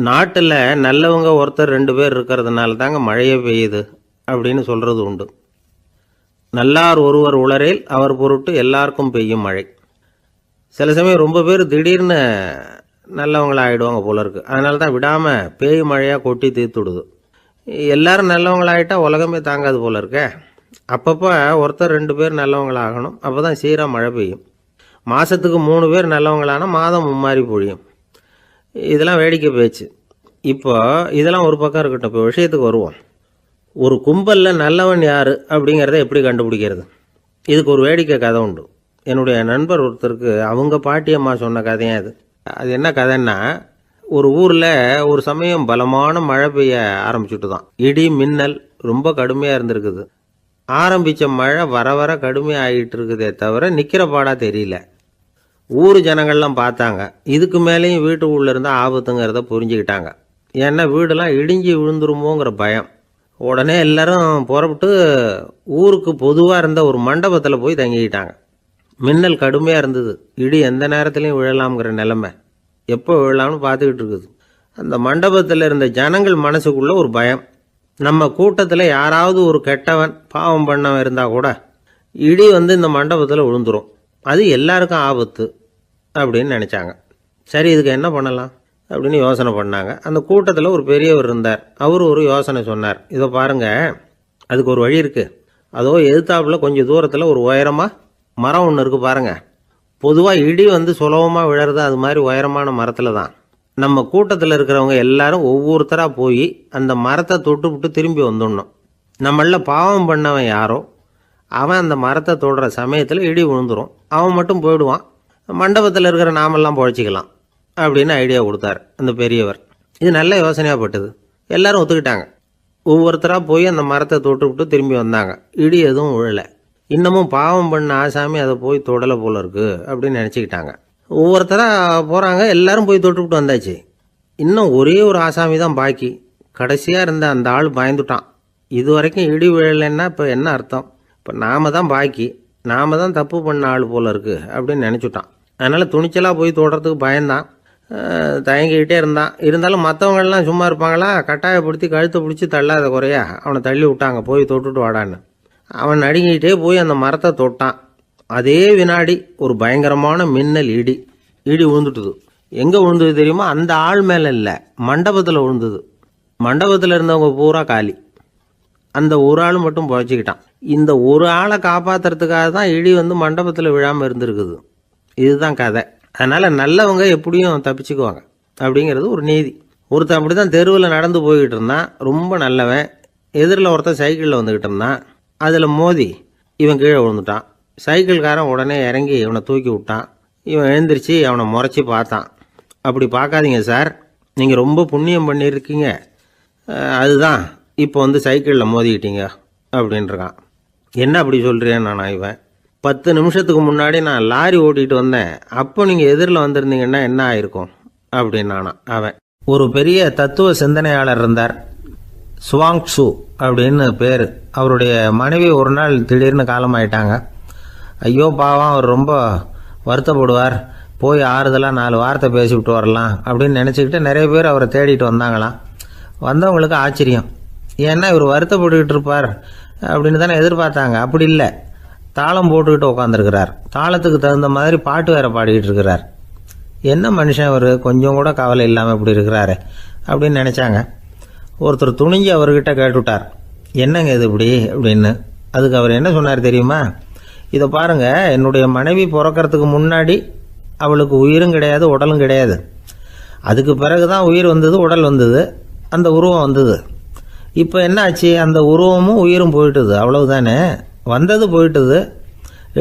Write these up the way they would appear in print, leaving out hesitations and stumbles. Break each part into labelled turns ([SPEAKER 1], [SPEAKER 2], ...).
[SPEAKER 1] நாட்டில் நல்லவங்க ஒருத்தர் 2 பேர் இருக்கிறதுனால தாங்க மழையே பெய்யுது அப்படின்னு சொல்கிறது உண்டு. நல்லார் ஒருவர் உளரேல் அவர் பொருட்டு எல்லாருக்கும் பெய்யும் மழை. சில சமயம் ரொம்ப பேர் திடீர்னு நல்லவங்களாகிடுவாங்க போல இருக்குது. அதனால தான் விடாமல் பேய் மழையாக கொட்டி தீர்த்துடுது. எல்லாரும் நல்லவங்களாகிட்டா உலகமே தாங்காது போல இருக்க. அப்பப்போ ஒருத்தர் 2 பேர் நல்லவங்களாகணும். அப்போ தான் சீராக மழை பெய்யும். மாதத்துக்கு 3 பேர் நல்லவங்களானா மாதம் மும்மாரி பொழியும். இதெல்லாம் வேடிக்கை பேச்சு. இப்போ இதெல்லாம் ஒரு பக்கம் இருக்கட்டும். இப்போ விஷயத்துக்கு வருவோம். ஒரு கும்பலில் நல்லவன் யார் அப்படிங்கிறத எப்படி கண்டுபிடிக்கிறது? இதுக்கு ஒரு வேடிக்கை கதை உண்டு. என்னுடைய நண்பர் ஒருத்தருக்கு அவங்க பாட்டியம்மா சொன்ன கதையாக அது. அது என்ன கதைன்னா, ஒரு ஊரில் ஒரு சமயம் பலமான மழை பெய்ய ஆரம்பிச்சுட்டு தான். இடி மின்னல் ரொம்ப கடுமையாக இருந்திருக்குது. ஆரம்பித்த மழை வர வர கடுமையாக ஆகிட்டு இருக்குதே தவிர நிற்கிற பாடாக தெரியல. ஊர் ஜனங்கள்லாம் பார்த்தாங்க. இதுக்கு மேலேயும் வீட்டு உள்ளே இருந்தால் ஆபத்துங்கிறத புரிஞ்சுக்கிட்டாங்க. ஏன்னா வீடெல்லாம் இடிஞ்சு விழுந்துருமோங்கிற பயம். உடனே எல்லாரும் புறப்பட்டு ஊருக்கு பொதுவாக இருந்த ஒரு மண்டபத்தில் போய் தங்கிக்கிட்டாங்க. மின்னல் கடுமையாக இருந்தது. இடி எந்த நேரத்துலையும் விழலாம்ங்கிற நிலைமை. எப்போ விழலாம்னு பார்த்துக்கிட்டு இருக்குது. அந்த மண்டபத்தில் இருந்த ஜனங்கள் மனசுக்குள்ளே ஒரு பயம். நம்ம கூட்டத்தில் யாராவது ஒரு கெட்டவன் பாவம் பண்ணவன் இருந்தால் கூட இடி இந்த மண்டபத்தில் விழுந்துரும். அது எல்லாருக்கும் ஆபத்து அப்படின்னு நினச்சாங்க. சரி, இதுக்கு என்ன பண்ணலாம் அப்படின்னு யோசனை பண்ணாங்க. அந்த கூட்டத்தில் ஒரு பெரியவர் இருந்தார். அவர் ஒரு யோசனை சொன்னார். இதோ பாருங்கள், அதுக்கு ஒரு வழி இருக்குது. அதோ எதிர்த்தாப்பில் கொஞ்சம் தூரத்தில் ஒரு உயரமாக மரம் ஒன்று இருக்குது பாருங்கள். பொதுவாக இடி சுலபமாக விழறது அது மாதிரி உயரமான மரத்தில் தான். நம்ம கூட்டத்தில் இருக்கிறவங்க எல்லாரும் ஒவ்வொருத்தராக போய் அந்த மரத்தை தொட்டுவிட்டு திரும்பி வந்துடணும். நம்மள பாவம் பண்ணவன் யாரோ அவன் அந்த மரத்தை தொடுற சமயத்தில் இடி விழுந்துடும். அவன் மட்டும் போயிடுவான். மண்டபத்தில் இருக்கிற நாமெல்லாம் பொழைச்சிக்கலாம் அப்படின்னு ஐடியா கொடுத்தார் அந்த பெரியவர். இது நல்ல யோசனையாக பட்டது. எல்லாரும் ஒத்துக்கிட்டாங்க. ஒவ்வொருத்தராக போய் அந்த மரத்தை தொட்டுவிட்டு திரும்பி வந்தாங்க. இடி எதுவும் விழலை. இன்னமும் பாவம் பண்ண ஆசாமி அதை போய் தொடலை போல இருக்கு அப்படின்னு நினச்சிக்கிட்டாங்க. ஒவ்வொருத்தராக போகிறாங்க. எல்லாரும் போய் தொட்டுவிட்டு வந்தாச்சு. இன்னும் ஒரே ஒரு ஆசாமி தான் பாக்கி. கடைசியாக இருந்த அந்த ஆள் பயந்துட்டான். இது வரைக்கும் இடி விழலைன்னா இப்போ என்ன அர்த்தம்? இப்போ நாம தான் பாக்கி, நாம தான் தப்பு பண்ண ஆள் போல இருக்கு அப்படின்னு நினச்சிட்டான். அதனால் துணிச்சலாக போய் தொடுறதுக்கு பயந்தான். தயங்கிக்கிட்டே இருந்தான். இருந்தாலும் மற்றவங்கள்லாம் சும்மா இருப்பாங்களா? கட்டாயப்படுத்தி கழுத்தை பிடிச்சி தள்ளாத குறையா அவனை தள்ளி விட்டாங்க. போய் தொட்டுட்டு வாடான்னு. அவன் நடுங்கிக்கிட்டே போய் அந்த மரத்தை தொட்டான். அதே வினாடி ஒரு பயங்கரமான மின்னல் இடி விழுந்துட்டுது. எங்கே விழுந்தது தெரியுமா? அந்த ஆள் மேலே இல்லை, மண்டபத்தில் விழுந்தது. மண்டபத்தில் இருந்தவங்க பூரா காலி. அந்த ஒரு ஆள் மட்டும் புழைச்சிக்கிட்டான். இந்த ஒரு ஆளை காப்பாற்றுறதுக்காக தான் இடி மண்டபத்தில் விழாமல் இருந்திருக்குது. இதுதான் கதை. அதனால் நல்லவங்க எப்படியும் தப்பிச்சுக்குவாங்க அப்படிங்கிறது ஒரு நீதி. ஒருத்தன் அப்படி தான் தெருவில் நடந்து போய்கிட்டு இருந்தான். ரொம்ப நல்லவன். எதிரில் ஒருத்தன் சைக்கிளில் வந்துக்கிட்டு இருந்தான். அதில் மோதி இவன் கீழே விழுந்துட்டான். சைக்கிள்காரன் உடனே இறங்கி இவனை தூக்கி விட்டான். இவன் எழுந்திரிச்சு அவனை முறைச்சி பார்த்தான். அப்படி பார்க்காதீங்க சார், நீங்கள் ரொம்ப புண்ணியம் பண்ணியிருக்கீங்க, அதுதான் இப்போ சைக்கிளில் மோதிக்கிட்டீங்க அப்படின்றான். என்ன அப்படி சொல்கிறேன் நான்? இவன் 10 நிமிஷத்துக்கு முன்னாடி நான் லாரி ஓட்டிகிட்டு வந்தேன், அப்போ நீங்கள் எதிரில் வந்திருந்தீங்கன்னா என்ன ஆயிருக்கும் அப்படின்னானா அவன். ஒரு பெரிய தத்துவ சிந்தனையாளர் இருந்தார், சுவாங் சு அப்படின்னு பேர். அவருடைய மனைவி ஒரு நாள் திடீர்னு காலமாயிட்டாங்க. ஐயோ பாவம், அவர் ரொம்ப வருத்தப்படுவார், போய் ஆறுதலாக 4 வார்த்தை பேசிவிட்டு வரலாம் அப்படின்னு நினச்சிக்கிட்டு நிறைய பேர் அவரை தேடிட்டு வந்தாங்களாம். வந்தவங்களுக்கு ஆச்சரியம். ஏன்னா இவர் வருத்தப்பட்டுக்கிட்டு இருப்பார் அப்படின்னு தானே எதிர்பார்த்தாங்க. அப்படி இல்லை, தாளம் போட்டுக்கிட்டு உட்காந்துருக்கிறார். தாளத்துக்கு தகுந்த மாதிரி பாட்டு வேற பாடிக்கிட்டு இருக்கிறார். என்ன மனுஷன் அவர், கொஞ்சம் கூட கவலை இல்லாமல் இப்படி இருக்கிறாரு அப்படின்னு நினச்சாங்க. ஒருத்தர் துணிஞ்சு அவர்கிட்ட கேட்டுவிட்டார், என்னங்க இது இப்படி அப்படின்னு. அதுக்கு அவர் என்ன சொன்னார் தெரியுமா? இதை பாருங்க, என்னுடைய மனைவி பிறக்கிறதுக்கு முன்னாடி அவளுக்கு உயிரும் கிடையாது, உடலும் கிடையாது. அதுக்கு பிறகு தான் உயிர் வந்தது, உடல் வந்தது, அந்த உருவம் வந்தது. இப்போ என்ன ஆச்சு? அந்த உருவமும் உயிரும் போயிட்டுது, அவ்வளவுதானே. வந்தது போயிட்டுது.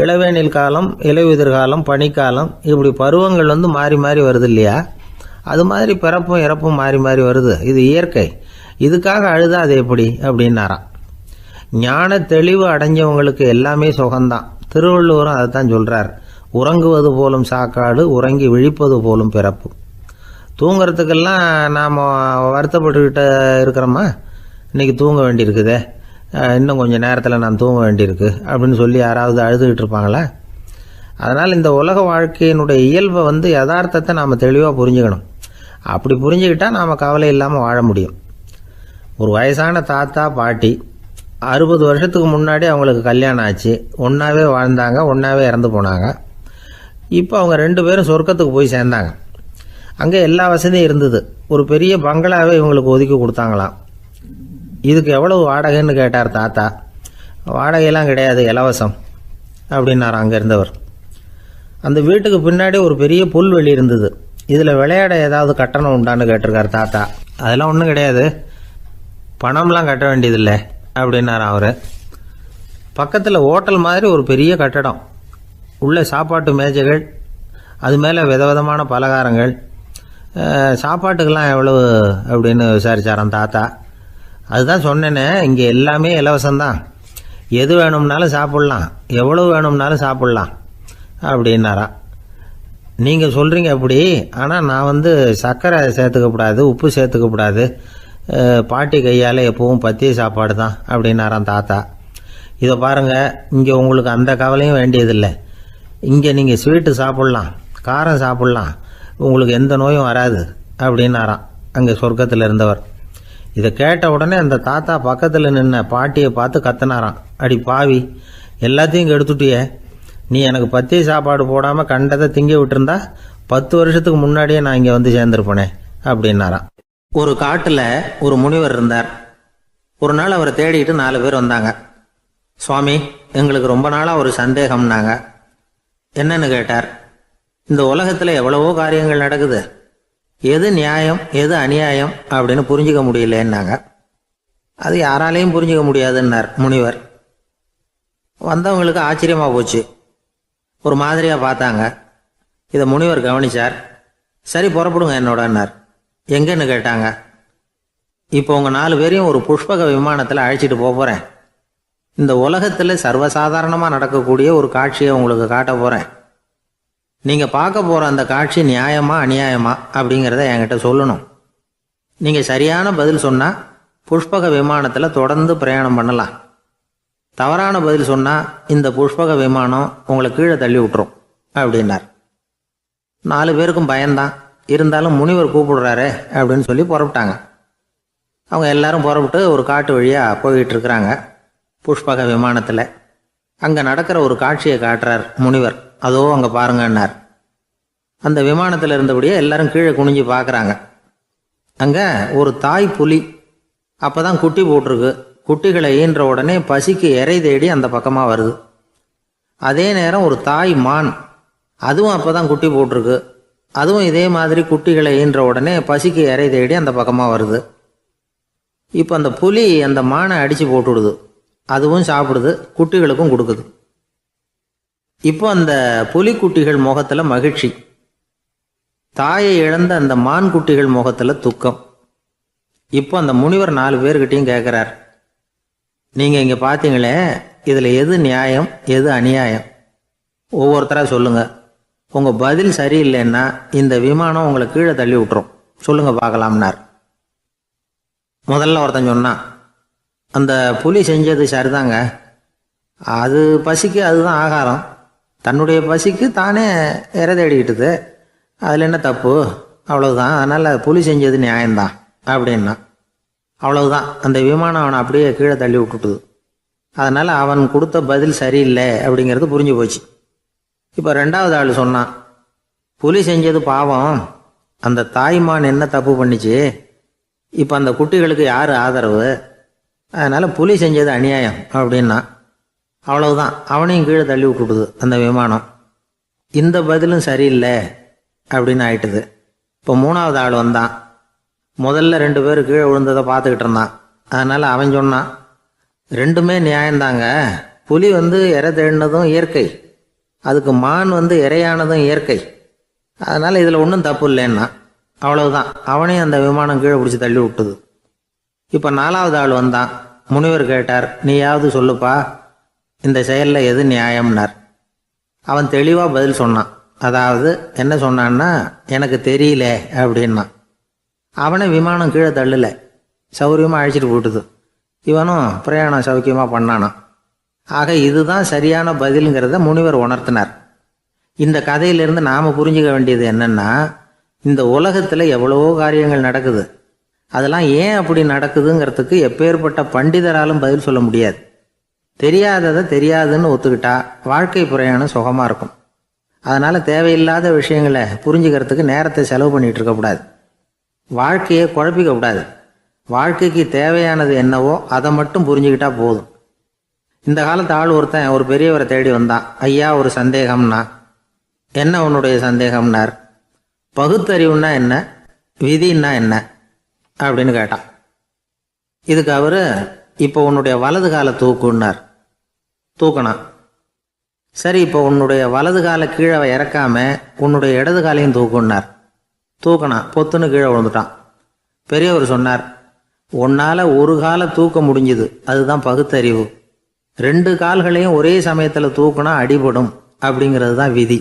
[SPEAKER 1] இளவேனில் காலம், இலையுதிர் காலம், பனிக்காலம், இப்படி பருவங்கள் மாறி மாறி வருது இல்லையா? அது மாதிரி பிறப்பும் இறப்பும் மாறி மாறி வருது. இது இயற்கை. இதுக்காக அழுதா அது எப்படி அப்படின்னாராம். ஞான தெளிவு அடைஞ்சவங்களுக்கு எல்லாமே சுகம்தான். திருவள்ளுவரும் அதை தான் சொல்கிறார். உறங்குவது போலும் சாக்காடு, உறங்கி விழிப்பது போலும் பிறப்பு. தூங்கிறதுக்கெல்லாம் நாம் வருத்தப்பட்டுக்கிட்ட இருக்கிறோமா? இன்றைக்கி தூங்க வேண்டியிருக்குதே, இன்னும் கொஞ்சம் நேரத்தில் நான் தூங்க வேண்டியிருக்கு அப்படின்னு சொல்லி யாராவது அழுதுகிட்டு இருப்பாங்களா? அதனால் இந்த உலக வாழ்க்கையினுடைய இயல்பை யதார்த்தத்தை நாம் தெளிவாக புரிஞ்சுக்கணும். அப்படி புரிஞ்சுக்கிட்டால் நாம் கவலை இல்லாமல் வாழ முடியும். ஒரு வயசான தாத்தா பாட்டி 60 வருஷத்துக்கு முன்னாடி அவங்களுக்கு கல்யாணம் ஆச்சு, ஒன்றாவே வாழ்ந்தாங்க, ஒன்றாவே இறந்து போனாங்க. இப்போ அவங்க 2 பேரும் சொர்க்கத்துக்கு போய் சேர்ந்தாங்க. அங்கே எல்லா வசதியும் இருந்தது. ஒரு பெரிய பங்களாவே இவங்களுக்கு ஒதுக்கி கொடுத்தாங்களாம். இதுக்கு எவ்வளவு வாடகைன்னு கேட்டார் தாத்தா. வாடகையெல்லாம் கிடையாது, இலவசம் அப்படின்னார் அங்கே இருந்தவர். அந்த வீட்டுக்கு பின்னாடி ஒரு பெரிய புல்வெளி இருந்தது. இதில் விளையாட ஏதாவது கட்டணம் உண்டான்னு கேட்டிருக்கார் தாத்தா. அதெல்லாம் ஒன்றும் கிடையாது, பணம்லாம் கட்ட வேண்டியதில்லை அப்படின்னார் அவர். பக்கத்தில் ஹோட்டல் மாதிரி ஒரு பெரிய கட்டடம், உள்ள சாப்பாட்டு மேஜைகள், அது மேலே விதவிதமான பலகாரங்கள். சாப்பாட்டுக்கெல்லாம் எவ்வளவு அப்படின்னு விசாரிச்சாராம் தாத்தா. அதுதான் சொன்னேனே, இங்கே எல்லாமே இலவசம்தான், எது வேணும்னாலும் சாப்பிட்லாம், எவ்வளவு வேணும்னாலும் சாப்பிட்லாம் அப்படின்னாரா. நீங்கள் சொல்கிறீங்க அப்படி, ஆனால் நான் சர்க்கரை சேர்த்துக்கக்கூடாது, உப்பு சேர்த்துக்கக்கூடாது, பாட்டி கையால் எப்பவும் பத்திய சாப்பாடு தான் அப்படின்னாராம் தாத்தா. இதை பாருங்கள், இங்கே உங்களுக்கு அந்த கவலையும் வேண்டியதில்லை. இங்கே நீங்கள் ஸ்வீட்டு சாப்பிட்லாம், காரம் சாப்பிட்லாம், உங்களுக்கு எந்த நோயும் வராது அப்படின்னாராம் அங்கே சொர்க்கத்தில் இருந்தவர். இதை கேட்ட உடனே அந்த தாத்தா பக்கத்தில் நின்ன பாட்டியை பார்த்து கத்தினாராம். அடி பாவி, எல்லாத்தையும் கெடுத்துட்டியே, நீ எனக்கு பத்திய சாப்பாடு போடாமல் கண்டதை திங்க விட்டுருந்தா 10 வருஷத்துக்கு முன்னாடியே நான் இங்கே சேர்ந்துருப்பேனே அப்படின்னாராம். ஒரு காட்டில் ஒரு முனிவர் இருந்தார். ஒரு நாள் அவரை தேடிட்டு 4 பேர் வந்தாங்க. சுவாமி, எங்களுக்கு ரொம்ப நாளாக ஒரு சந்தேகம்னாங்க. என்னன்னு கேட்டார். இந்த உலகத்தில் எவ்வளவோ காரியங்கள் நடக்குது, எது நியாயம் எது அநியாயம் அப்படின்னு புரிஞ்சிக்க முடியலன்னாங்க. அது யாராலையும் புரிஞ்சிக்க முடியாதுன்னார் முனிவர். வந்தவங்களுக்கு ஆச்சரியமாக போச்சு, ஒரு மாதிரியாக பார்த்தாங்க. இதை முனிவர் கவனிச்சார். சரி புறப்படுங்க என்னோடன்னார். எங்கன்னு கேட்டாங்க. இப்போ உங்கள் 4 பேரையும் ஒரு புஷ்பக விமானத்தில் அழைச்சிட்டு போகிறேன். இந்த உலகத்தில் சர்வசாதாரணமாக நடக்கக்கூடிய ஒரு காட்சியை உங்களுக்கு காட்ட போகிறேன். நீங்கள் பார்க்க போகிற அந்த காட்சி நியாயமா அநியாயமா அப்படிங்கிறத என்கிட்ட சொல்லணும். நீங்கள் சரியான பதில் சொன்னால் புஷ்பக விமானத்தில் தொடர்ந்து பிரயாணம் பண்ணலாம். தவறான பதில் சொன்னால் இந்த புஷ்பக விமானம் உங்களை கீழே தள்ளி விட்டுரும் அப்படின்னார். 4 பேருக்கும் பயம்தான், இருந்தாலும் முனிவர் கூப்பிடுறாரு அப்படின்னு சொல்லி புறப்பட்டாங்க. அவங்க எல்லாரும் புறப்பட்டு ஒரு காட்டு வழியாக போய்கிட்டு இருக்கிறாங்க புஷ்பக விமானத்தில். அங்கே நடக்கிற ஒரு காட்சியை காட்டுறார் முனிவர். அதோ அங்கே பாருங்கன்னார். அந்த விமானத்தில் இருந்தபடியே எல்லாரும் கீழே குனிஞ்சு பார்க்குறாங்க. அங்கே ஒரு தாய் புலி அப்போ தான் குட்டி போட்டிருக்கு. குட்டிகளை ஈன்ற உடனே பசிக்கு இறை தேடி அந்த பக்கமாக வருது. அதே நேரம் ஒரு தாய் மான், அதுவும் அப்போ தான் குட்டி போட்டிருக்கு. அதுவும் இதே மாதிரி குட்டிகளை ஈன்ற உடனே பசிக்கு இறை தேடி அந்த பக்கமாக வருது. இப்போ அந்த புலி அந்த மானை அடித்து போட்டுவிடுது, அதுவும் சாப்பிடுது, குட்டிகளுக்கும் கொடுக்குது. இப்போ அந்த புலிக்குட்டிகள் முகத்தில் மகிழ்ச்சி, தாயை இழந்த அந்த மான் குட்டிகள் முகத்தில் துக்கம். இப்போ அந்த முனிவர் 4 பேர்கிட்டையும் கேட்குறார், நீங்கள் இங்கே பார்த்தீங்களே, இதில் எது நியாயம் எது அநியாயம் ஒவ்வொருத்தராக சொல்லுங்கள். உங்கள் பதில் சரியில்லைன்னா இந்த விமானம் உங்களை கீழே தள்ளி விட்டுரும், சொல்லுங்கள் பார்க்கலாம்னார். முதல்ல ஒருத்தன் சொன்னான், அந்த புலி செஞ்சது சரிதாங்க, அது பசிக்கு அதுதான் ஆகாரம், தன்னுடைய பசிக்கு தானே இறை தேடிக்கிட்டுது, அதில் என்ன தப்பு, அவ்வளவுதான், அதனால் புலி செஞ்சது நியாயம்தான் அப்படின்னா. அவ்வளவுதான், அந்த விமானம் அவனை அப்படியே கீழே தள்ளி விட்டுட்டுது. அதனால் அவன் கொடுத்த பதில் சரியில்லை அப்படிங்கிறது புரிஞ்சு போச்சு. இப்போ 2வது ஆள் சொன்னான், புலி செஞ்சது பாவம், அந்த தாய்மான் என்ன தப்பு பண்ணிச்சு, இப்போ அந்த குட்டிகளுக்கு யார் ஆதரவு, அதனால் புலி செஞ்சது அநியாயம் அப்படின்னா. அவ்வளவுதான், அவனையும் கீழே தள்ளி விட்டுடுது அந்த விமானம். இந்த பதிலும் சரியில்லை அப்படின்னு ஆயிட்டுது. இப்போ 3வது ஆள் வந்தான். முதல்ல 2 பேர் கீழே விழுந்ததை பார்த்துக்கிட்டு இருந்தான். அதனால் அவன் சொன்னான், ரெண்டுமே நியாயந்தாங்க, புலி இறை தேடினதும் இயற்கை, அதுக்கு மான் இறையானதும் இயற்கை, அதனால் இதில் ஒன்றும் தப்பு இல்லைன்னா. அவ்வளவுதான், அவனையும் அந்த விமானம் கீழே பிடிச்சி தள்ளி விட்டுது. இப்போ 4வது ஆள் வந்தான். முனிவர் கேட்டார், நீயாவது சொல்லுப்பா, இந்த செயலில் எது நியாயம்னார். அவன் தெளிவாக பதில் சொன்னான். அதாவது என்ன சொன்னான்னா, எனக்கு தெரியல அப்படின்னா. அவனை விமானம் கீழே தள்ளலை, சௌரியமாக அழைச்சிட்டு போட்டுது. இவனும் பிரயாணம் சௌக்கியமாக பண்ணானான். ஆக இதுதான் சரியான பதிலுங்கிறத முனிவர் உணர்த்தினார். இந்த கதையிலிருந்து நாம் புரிஞ்சுக்க வேண்டியது என்னென்னா, இந்த உலகத்தில் எவ்வளவோ காரியங்கள் நடக்குது. அதெல்லாம் ஏன் அப்படி நடக்குதுங்கிறதுக்கு எப்பேற்பட்ட பண்டிதராலும் பதில் சொல்ல முடியாது. தெரியாததை தெரியாதுன்னு ஒத்துக்கிட்டா வாழ்க்கை பிரயாணம் சுகமாக இருக்கும். அதனால் தேவையில்லாத விஷயங்களை புரிஞ்சுக்கிறதுக்கு நேரத்தை செலவு பண்ணிகிட்டு இருக்கக்கூடாது. வாழ்க்கையை குழப்பிக்க கூடாது. வாழ்க்கைக்கு தேவையானது என்னவோ அதை மட்டும் புரிஞ்சுக்கிட்டா போதும். இந்த காலத்து ஆள் ஒருத்தன் ஒரு பெரியவரை தேடி வந்தான். ஐயா, ஒரு சந்தேகம்னா. என்ன உன்னுடைய சந்தேகம்னார். பகுத்தறிவுன்னா என்ன, விதின்னா என்ன அப்படின்னு கேட்டான். இதுக்கு அவர், இப்போ உன்னுடைய வலது காலை தூக்குன்னார். தூக்கினான். சரி, இப்போ உன்னுடைய வலது காலை கீழே இறக்காம உன்னுடைய இடது காலையும் தூக்குன்னார். தூக்கினான். பொத்துன்னு கீழே விழுந்துட்டான். பெரியவர் சொன்னார், உன்னால் ஒரு காலை தூக்க முடிஞ்சுது, அதுதான் பகுத்தறிவு. 2 கால்களையும் ஒரே சமயத்தில் தூக்குனா அடிபடும், அப்படிங்கிறது தான் விதி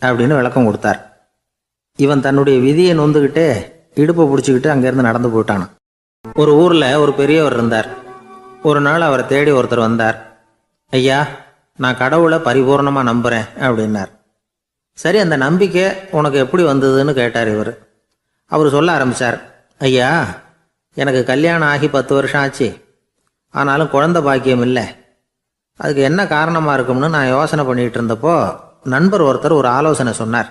[SPEAKER 1] அப்படின்னு விளக்கம் கொடுத்தார். இவன் தன்னுடைய விதியை நொந்துக்கிட்டே இடுப்பை பிடிச்சிக்கிட்டு அங்கேருந்து நடந்து போயிட்டானான். ஒரு ஊரில் ஒரு பெரியவர் இருந்தார். ஒரு நாள் அவரை தேடி ஒருத்தர் வந்தார். ஐயா, நான் கடவுளை பரிபூர்ணமாக நம்புகிறேன் அப்படின்னார். சரி, அந்த நம்பிக்கை உனக்கு எப்படி வந்ததுன்னு கேட்டார் இவர். அவர் சொல்ல ஆரம்பித்தார். ஐயா, எனக்கு கல்யாணம் ஆகி 10 வருஷம் ஆச்சு. ஆனாலும் குழந்தை பாக்கியம் இல்லை. அதுக்கு என்ன காரணமாக இருக்கும்னு நான் யோசனை பண்ணிகிட்டு இருந்தப்போ நண்பர் ஒருத்தர் ஒரு ஆலோசனை சொன்னார்.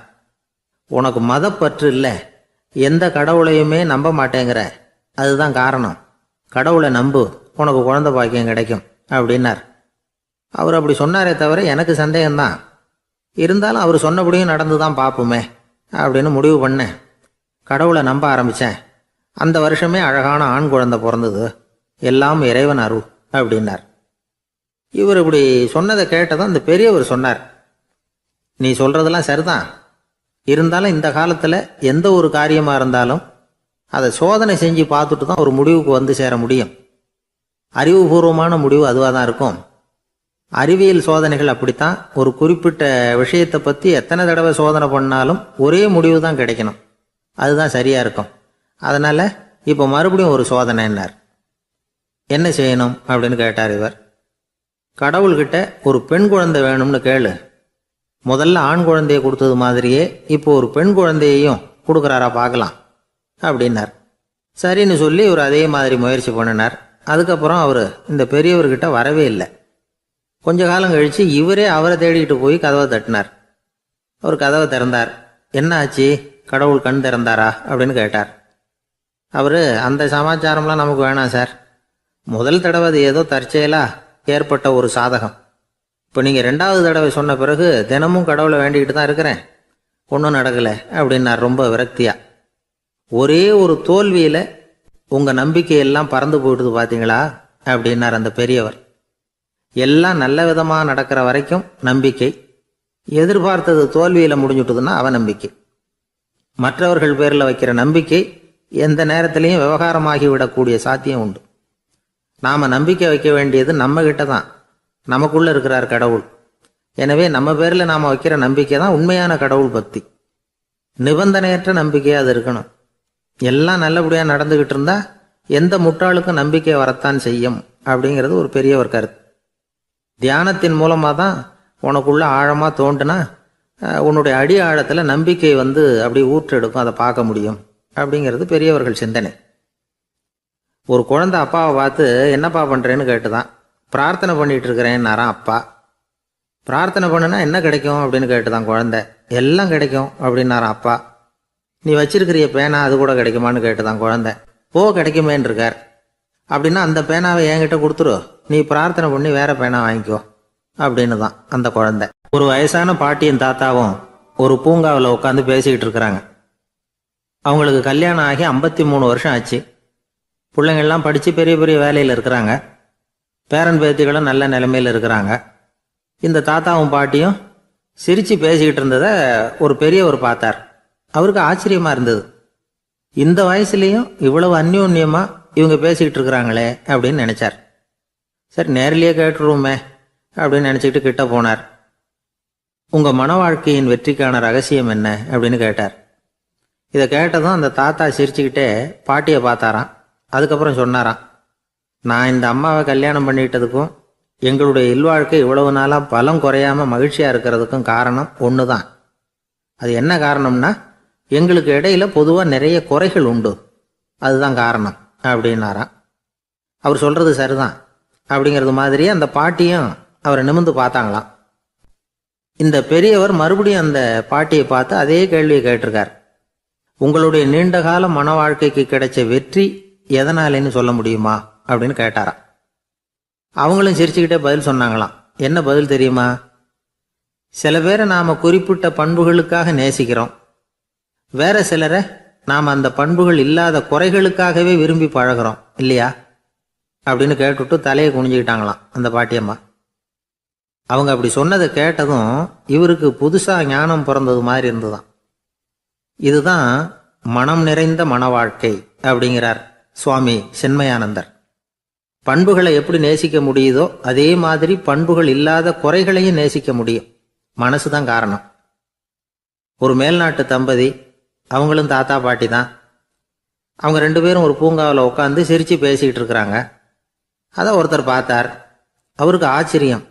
[SPEAKER 1] உனக்கு மதப்பற்று இல்லை, எந்த கடவுளையுமே நம்ப மாட்டேங்கிற, அதுதான் காரணம். கடவுளை நம்பு, உனக்கு குழந்தை பாக்கியம் கிடைக்கும் அப்படின்னார். அவர் அப்படி சொன்னாரே தவிர எனக்கு சந்தேகம்தான். இருந்தாலும் அவர் சொன்னபடியும் நடந்து தான் பார்ப்போமே அப்படின்னு முடிவு பண்ணேன். கடவுளை நம்ப ஆரம்பித்தேன். அந்த வருஷமே அழகான ஆண் குழந்தை பிறந்தது. எல்லாம் இறைவன் அருள் அப்படின்னார். இவர் இப்படி சொன்னதை கேட்டதும் அந்த பெரியவர் சொன்னார், நீ சொல்கிறதெல்லாம் சரிதான். இருந்தாலும் இந்த காலத்தில் எந்த ஒரு காரியமாக இருந்தாலும் அதை சோதனை செஞ்சு பார்த்துட்டு தான் ஒரு முடிவுக்கு வந்து சேர முடியும். அறிவுபூர்வமான முடிவு அதுவாக தான் இருக்கும். அறிவியல் சோதனைகள் அப்படித்தான். ஒரு குறிப்பிட்ட விஷயத்தை பற்றி எத்தனை தடவை சோதனை பண்ணாலும் ஒரே முடிவு தான் கிடைக்கணும். அதுதான் சரியாக இருக்கும். அதனால் இப்போ மறுபடியும் ஒரு சோதனைன்னார். என்ன செய்யணும் அப்படின்னு கேட்டார் இவர். கடவுள்கிட்ட ஒரு பெண் குழந்தை வேணும்னு கேளு. முதல்ல ஆண் குழந்தையை கொடுத்தது மாதிரியே இப்போ ஒரு பெண் குழந்தையையும் கொடுக்குறாரா பார்க்கலாம் அப்படின்னார். சரின்னு சொல்லி இவர் அதே மாதிரி முயற்சி பண்ணினார். அதுக்கப்புறம் அவர் இந்த பெரியவர்கிட்ட வரவே இல்லை. கொஞ்ச காலம் கழித்து இவரே அவரை தேடிக்கிட்டு போய் கதவை தட்டினார். அவர் கதவை திறந்தார். என்ன ஆச்சு, கடவுள் கண் திறந்தாரா அப்படின்னு கேட்டார். அவர், அந்த சமாச்சாரம்லாம் நமக்கு வேணாம் சார். முதல் தடவை அது ஏதோ தற்செயலாக ஏற்பட்ட ஒரு சாதகம். இப்போ நீங்கள் 2வது தடவை சொன்ன பிறகு தினமும் கடவுளை வேண்டிக்கிட்டு தான் இருக்கிறேன், ஒன்றும் நடக்கலை அப்படின்னார் ரொம்ப விரக்தியாக. ஒரே ஒரு தோல்வியில் உங்கள் நம்பிக்கையெல்லாம் பறந்து போயிடுது பார்த்தீங்களா அப்படின்னார் அந்த பெரியவர். எல்லாம் நல்ல விதமாக நடக்கிற வரைக்கும் நம்பிக்கை, எதிர்பார்த்தது தோல்வியில் முடிஞ்சுட்டுதுன்னா அவநம்பிக்கை. மற்றவர்கள் பேரில் வைக்கிற நம்பிக்கை எந்த நேரத்திலையும் விவகாரமாகி விடக்கூடிய சாத்தியம் உண்டு. நாம் நம்பிக்கை வைக்க வேண்டியது நம்மகிட்ட தான். நமக்குள்ளே இருக்கிறார் கடவுள். எனவே நம்ம பேரில் நாம் வைக்கிற நம்பிக்கை தான் உண்மையான கடவுள் பக்தி. நிபந்தனையற்ற நம்பிக்கையாக அது இருக்கணும். எல்லாம் நல்லபடியாக நடந்துக்கிட்டு இருந்தால் எந்த முட்டாளுக்கும் நம்பிக்கை வரத்தான் செய்யும் அப்படிங்கிறது ஒரு பெரியவர் கருத்து. தியானத்தின் மூலமாக தான் உனக்குள்ள ஆழமாக தோண்டுனா உன்னுடைய அடி ஆழத்தில் நம்பிக்கை வந்து அப்படி ஊற்றெடுக்கும், அதை பார்க்க முடியும் அப்படிங்கிறது பெரியவர்கள் சிந்தனை. ஒரு குழந்தை அப்பாவை பார்த்து என்னப்பா பண்ணுறேன்னு கேட்டுதான். பிரார்த்தனை பண்ணிகிட்டு இருக்கிறேன்னாராம் அப்பா. பிரார்த்தனை பண்ணுனா என்ன கிடைக்கும் அப்படின்னு கேட்டுதான் குழந்தை. எல்லாம் கிடைக்கும் அப்படின்னாராம் அப்பா. நீ வச்சிருக்கிறிய பேனா அது கூட கிடைக்குமான்னு கேட்டுதான் குழந்தை. கிடைக்குமேன்னு இருக்கார். அப்படின்னா அந்த பேனாவை என்கிட்ட கொடுத்துரு, நீ பிரார்த்தனை பண்ணி வேற பேனா வாங்கிக்கோ அப்படின்னு தான் அந்த குழந்தை. ஒரு வயசான பாட்டியின் தாத்தாவும் ஒரு பூங்காவில் உட்காந்து பேசிக்கிட்டு இருக்கிறாங்க. அவங்களுக்கு கல்யாணம் ஆகி 53 வருஷம் ஆச்சு. பிள்ளைங்கள்லாம் படித்து பெரிய பெரிய வேலையில் இருக்கிறாங்க. பேரன் பேத்திகளும் நல்ல நிலைமையில் இருக்கிறாங்க. இந்த தாத்தாவும் பாட்டியும் சிரித்து பேசிக்கிட்டு இருந்ததை ஒரு பெரியவர் பார்த்தார். அவருக்கு ஆச்சரியமாக இருந்தது. இந்த வயசுலேயும் இவ்வளவு அந்யோன்யமாக இவங்க பேசிக்கிட்டு இருக்கிறாங்களே அப்படின்னு நினச்சார். சரி, நேரிலேயே கேட்டுருவோமே அப்படின்னு நினச்சிக்கிட்டு கிட்ட போனார். உங்கள் மன வாழ்க்கையின் வெற்றிக்கான ரகசியம் என்ன அப்படின்னு கேட்டார். இதை கேட்டதும் அந்த தாத்தா சிரிச்சுக்கிட்டே பாட்டியை பார்த்தாராம். அதுக்கப்புறம் சொன்னாராம், நான் இந்த அம்மாவை கல்யாணம் பண்ணிக்கிட்டதுக்கும் எங்களுடைய இல்வாழ்க்கை இவ்வளவு நாளாக பலம் குறையாமல் மகிழ்ச்சியாக இருக்கிறதுக்கும் காரணம் ஒன்று தான். அது என்ன காரணம்னா,
[SPEAKER 2] எங்களுக்கு இடையில பொதுவாக நிறைய குறைகள் உண்டு, அதுதான் காரணம் அப்படின்னாராம். அவர் சொல்றது சரிதான் அப்படிங்கிறது மாதிரியே அந்த பாட்டியும் அவரை நிமிர்ந்து பார்த்தாங்களாம். இந்த பெரியவர் மறுபடியும் அந்த பாட்டியை பார்த்து அதே கேள்வியை கேட்டிருக்கார். உங்களுடைய நீண்டகால மன வாழ்க்கைக்கு கிடைச்ச வெற்றி எதனாலேன்னு சொல்ல முடியுமா அப்படின்னு கேட்டாராம். அவங்களும் சிரிச்சுக்கிட்டே பதில் சொன்னாங்களாம். என்ன பதில் தெரியுமா? சில பேரை நாம குறிப்பிட்ட பண்புகளுக்காக நேசிக்கிறோம், வேற சிலரை நாம் அந்த பண்புகள் இல்லாத குறைகளுக்காகவே விரும்பி பழகிறோம் இல்லையா அப்படின்னு கேட்டுவிட்டு தலையை குனிஞ்சுக்கிட்டாங்களாம் அந்த பாட்டியம்மா. அவங்க அப்படி சொன்னதை கேட்டதும் இவருக்கு புதுசா ஞானம் பிறந்தது மாதிரி இருந்துதான். இதுதான் மனம் நிறைந்த மன வாழ்க்கை அப்படிங்கிறார் சுவாமி சின்மயானந்தர். பண்புகளை எப்படி நேசிக்க முடியுதோ அதே மாதிரி பண்புகள் இல்லாத குறைகளையும் நேசிக்க முடியும். மனசுதான் காரணம். ஒரு மேல்நாட்டு தம்பதி, அவங்களும் தாத்தா பாட்டி தான். அவங்க 2 பேரும் ஒரு பூங்காவில் உட்காந்து சிரிச்சு பேசிக்கிட்டு இருக்கிறாங்க. அதை ஒருத்தர் பார்த்தார். அவருக்கு ஆச்சரியம்,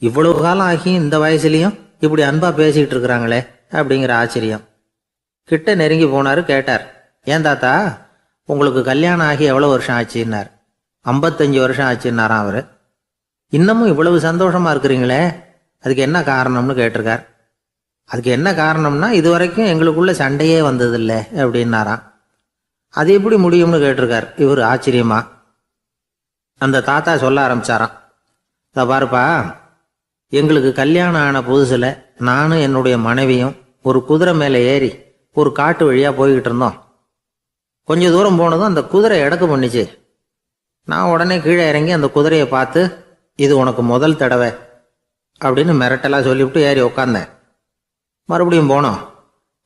[SPEAKER 2] இவ்வளவு காலம் ஆகி இந்த வயசுலையும் இப்படி அன்பா பேசிக்கிட்டு இருக்கிறாங்களே அப்படிங்கிற ஆச்சரியம். கிட்ட நெருங்கி போனாரு. கேட்டார், ஏன் தாத்தா உங்களுக்கு கல்யாணம் ஆகி எவ்வளவு வருஷம் ஆச்சுன்னார். 55 வருஷம் ஆச்சுன்னாராம் அவரு. இன்னமும் இவ்வளவு சந்தோஷமா இருக்கிறீங்களே, அதுக்கு என்ன காரணம்னு கேட்டிருக்கார். அதுக்கு என்ன காரணம்னா, இது வரைக்கும் எங்களுக்குள்ள சண்டையே வந்ததில்லை அப்படின்னாராம். அது எப்படி முடியும்னு கேட்டிருக்கார் இவர் ஆச்சரியமா. அந்த தாத்தா சொல்ல ஆரம்பிச்சாராம், இதை பாருப்பா, எங்களுக்கு கல்யாணம் ஆன புதுசில் நானும் என்னுடைய மனைவியும் ஒரு குதிரை மேலே ஏறி ஒரு காட்டு வழியாக போய்கிட்டு இருந்தோம். கொஞ்சம் தூரம் போனதும் அந்த குதிரை எடக்கு பண்ணிச்சு. நான் உடனே கீழே இறங்கி அந்த குதிரையை பார்த்து, இது உனக்கு முதல் தடவை அப்படின்னு மிரட்டலாக சொல்லிவிட்டு ஏறி உக்காந்தேன். மறுபடியும் போனோம்.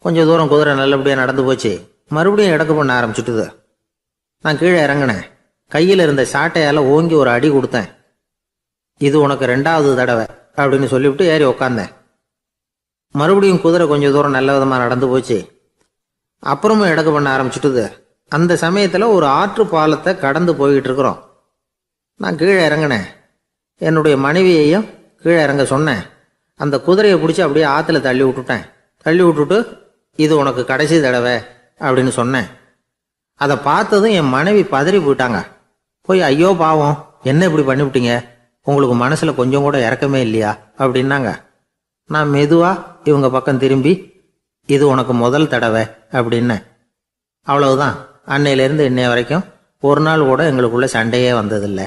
[SPEAKER 2] கொஞ்சம் தூரம் குதிரை நல்லபடியாக நடந்து போச்சு. மறுபடியும் எடக்கு பண்ண ஆரம்பிச்சுட்டுது. நான் கீழே இறங்கினேன். கையில் இருந்த சாட்டையால் ஓங்கி ஒரு அடி கொடுத்தேன். இது உனக்கு 2வது தடவை அப்படின்னு சொல்லிவிட்டு ஏறி உக்காந்தேன். மறுபடியும் குதிரை கொஞ்சம் தூரம் நல்ல விதமாக நடந்து போச்சு. அப்புறமும் எடக்கு பண்ண ஆரம்பிச்சுட்டுது. அந்த சமயத்தில் ஒரு ஆற்று பாலத்தை கடந்து போய்கிட்டு இருக்கிறோம். நான் கீழே இறங்கினேன். என்னுடைய மனைவியையும் கீழே இறங்க சொன்னேன். அந்த குதிரையை பிடிச்சி அப்படியே ஆற்றுல தள்ளி விட்டுட்டேன். தள்ளி விட்டுட்டு, இது உனக்கு கடைசி தடவை அப்படின்னு சொன்னேன். அதை பார்த்ததும் என் மனைவி பதறி போயிட்டாங்க. போய், ஐயோ பாவம், என்ன இப்படி பண்ணிவிட்டீங்க, உங்களுக்கு மனசில் கொஞ்சம் கூட இறக்கமே இல்லையா அப்படின்னாங்க. நான் மெதுவாக இவங்க பக்கம் திரும்பி, இது உனக்கு முதல் தடவை அப்படின்னேன். அவ்வளவுதான். அன்னையிலேருந்து இன்னைய வரைக்கும் ஒரு நாள் கூட எங்களுக்குள்ள சண்டையே வந்ததில்லை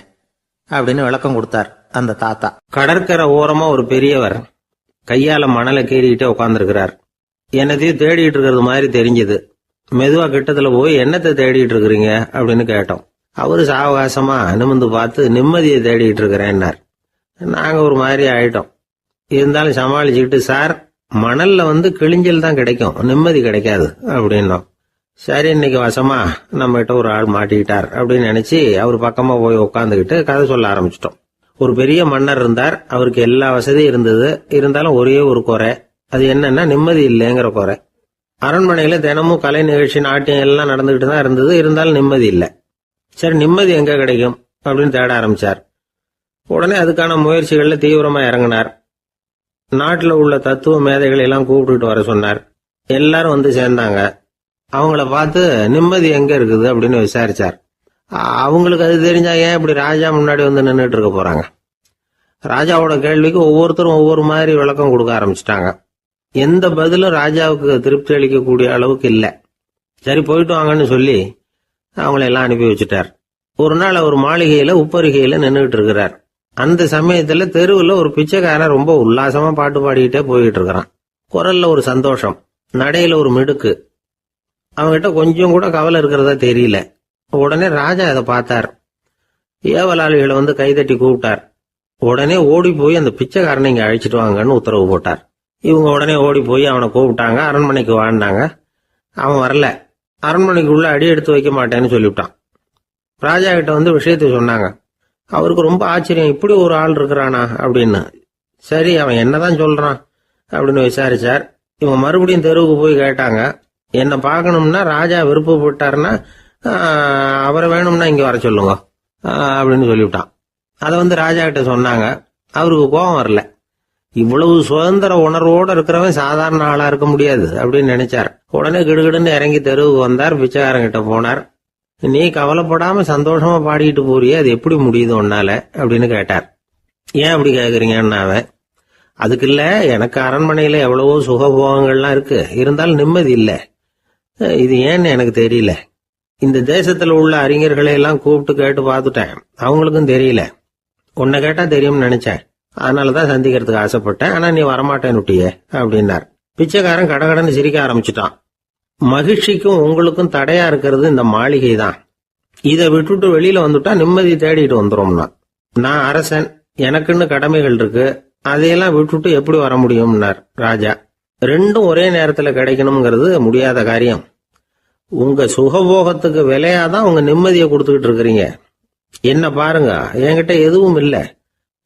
[SPEAKER 2] அப்படின்னு விளக்கம் கொடுத்தார் அந்த தாத்தா.
[SPEAKER 1] கடற்கரை ஓரமா ஒரு பெரியவர் கையால மணலை கீறிக்கிட்டே உட்காந்துருக்கிறார். என்னத்தையும் தேடிட்டு இருக்கிறது மாதிரி தெரிஞ்சது. மெதுவா கிட்டத்துல போய், என்னத்தை தேடிட்டு இருக்கிறீங்க அப்படின்னு கேட்டோம். அவரு சாவகாசமா நிமிர்ந்து பார்த்து, நிம்மதியை தேடிட்டு இருக்கிறேன்னார். நாங்க ஒரு மாதிரி ஆயிட்டோம். இருந்தாலும் சமாளிச்சுக்கிட்டு, சார், மணல்ல கிழிஞ்சல் தான் கிடைக்கும், நிம்மதி கிடைக்காது அப்படின்னோம். சரி, இன்னைக்கு வசமா நம்ம கிட்ட ஒரு ஆள் மாட்டிக்கிட்டார் அப்படின்னு நினைச்சு அவர் பக்கமா போய் உட்காந்துக்கிட்டு கதை சொல்ல ஆரம்பிச்சிட்டோம். ஒரு பெரிய மன்னர் இருந்தார். அவருக்கு எல்லா வசதியும் இருந்தது. இருந்தாலும் ஒரே ஒரு குறை. அது என்னன்னா, நிம்மதி இல்லைங்கிற குறை. அரண்மனையில தினமும் கலை நிகழ்ச்சி, நாட்டியம் எல்லாம் நடந்துகிட்டு தான் இருந்தது. இருந்தாலும் நிம்மதி இல்லை. சரி, நிம்மதி எங்க கிடைக்கும் அப்படின்னு தேட ஆரம்பிச்சார். உடனே அதுக்கான முயற்சிகள்ல தீவிரமா இறங்கினார். நாட்டில் உள்ள தத்துவ மேதைகளை எல்லாம் கூப்பிட்டுட்டு வர சொன்னார். எல்லாரும் சேர்ந்தாங்க. அவங்கள பார்த்து, நிம்மதி எங்க இருக்குது அப்படின்னு விசாரிச்சார். அவங்களுக்கு அது தெரிஞ்சா ஏன் இப்படி ராஜா முன்னாடி நின்றுட்டு இருக்க போறாங்க? ராஜாவோட கேள்விக்கு ஒவ்வொருத்தரும் ஒவ்வொரு மாதிரி விளக்கம் கொடுக்க ஆரம்பிச்சிட்டாங்க. எந்த பதிலும் ராஜாவுக்கு திருப்தி அளிக்கக்கூடிய அளவுக்கு இல்லை. சரி, போயிட்டு வாங்கன்னு சொல்லி அவங்களெல்லாம் அனுப்பி வச்சுட்டார். ஒரு நாள் அவர் மாளிகையில உப்பருகையில நின்றுட்டு இருக்கிறார். அந்த சமயத்துல தெருவில் ஒரு பிச்சைக்காரன் ரொம்ப உல்லாசமா பாட்டு பாடிக்கிட்டே போய்கிட்டு இருக்கிறான். குரல்ல ஒரு சந்தோஷம், நடையில ஒரு மிடுக்கு. அவங்ககிட்ட கொஞ்சம் கூட கவலை இருக்கிறதா தெரியல. உடனே ராஜா அதை பார்த்தார். ஏவலாளிகளை கைதட்டி கூப்பிட்டார். உடனே ஓடி போய் அந்த பிச்சைக்காரனை இங்க அழைச்சிட்டு வாங்கன்னு உத்தரவு போட்டார். இவங்க உடனே ஓடி போய் அவனை கூப்பிட்டாங்க. அரண்மனைக்கு வாழ்ந்தாங்க. அவன் வரல. அரண்மனைக்குள்ள அடி எடுத்து வைக்க மாட்டேன்னு சொல்லிவிட்டான். ராஜா கிட்ட விஷயத்தை சொன்னாங்க. அவருக்கு ரொம்ப ஆச்சரியம், இப்படி ஒரு ஆள் இருக்கிறானா அப்படின்னு. சரி, அவன் என்னதான் சொல்றான் அப்படின்னு விசாரிச்சார். இவங்க மறுபடியும் தெருவுக்கு போய் கேட்டாங்க. என்ன பார்க்கணும்னா, ராஜா விருப்பப்பட்டாருன்னா அவரை வேணும்னா இங்க வர சொல்லுங்க அப்படின்னு சொல்லிவிட்டான். அதை ராஜா கிட்ட சொன்னாங்க. அவருக்கு கோபம் வரல. இவ்வளவு சுதந்திர உணர்வோடு இருக்கிறவன் சாதாரண ஆளா இருக்க முடியாது அப்படின்னு நினைச்சார். உடனே கிடுகிடுன்னு இறங்கி தெருவுக்கு வந்தார். பிச்சைக்காரங்கிட்ட போனார். நீ கவலைப்படாம சந்தோஷமா பாடிட்டு போறியே, அது எப்படி முடியுது உன்னால அப்படின்னு கேட்டார். ஏன் அப்படி கேக்குறீங்கன்னு அவன், அதுக்கு இல்ல, எனக்கு அரண்மனையில எவ்வளவோ சுகபோகங்கள்லாம் இருக்கு, இருந்தாலும் நிம்மதி இல்ல, இது ஏன்னு எனக்கு தெரியல. இந்த தேசத்துல உள்ள அறிஞர்களை எல்லாம் கூப்பிட்டு கேட்டு பார்த்துட்டேன், அவங்களுக்கும் தெரியல. உன்னை கேட்டா தெரியும்னு நினைச்சேன், அதனாலதான் சந்திக்கிறதுக்கு ஆசைப்பட்டேன், ஆனா நீ வரமாட்டேன்னு விட்டியே அப்படின்னார். பிச்சைக்காரன் கடகடன்னு சிரிக்க ஆரம்பிச்சுட்டான். மகிழ்ச்சிக்கும் உங்களுக்கும் தடையா இருக்கிறது இந்த மாளிகை தான். இதை விட்டுட்டு வெளியில வந்துட்டா நிம்மதி தேடிட்டு வந்துரும்னா. நான் அரசன், எனக்குன்னு கடமைகள் இருக்கு, அதையெல்லாம் விட்டுட்டு எப்படி வர முடியும்னார் ராஜா. ரெண்டும் ஒரே நேரத்துல கிடைக்கணுங்கிறது முடியாத காரியம். உங்க சுகபோகத்துக்கு விலையாதான் உங்க நிம்மதியை கொடுத்துக்கிட்டு இருக்கிறீங்க. என்ன பாருங்க, என்கிட்ட எதுவும் இல்ல,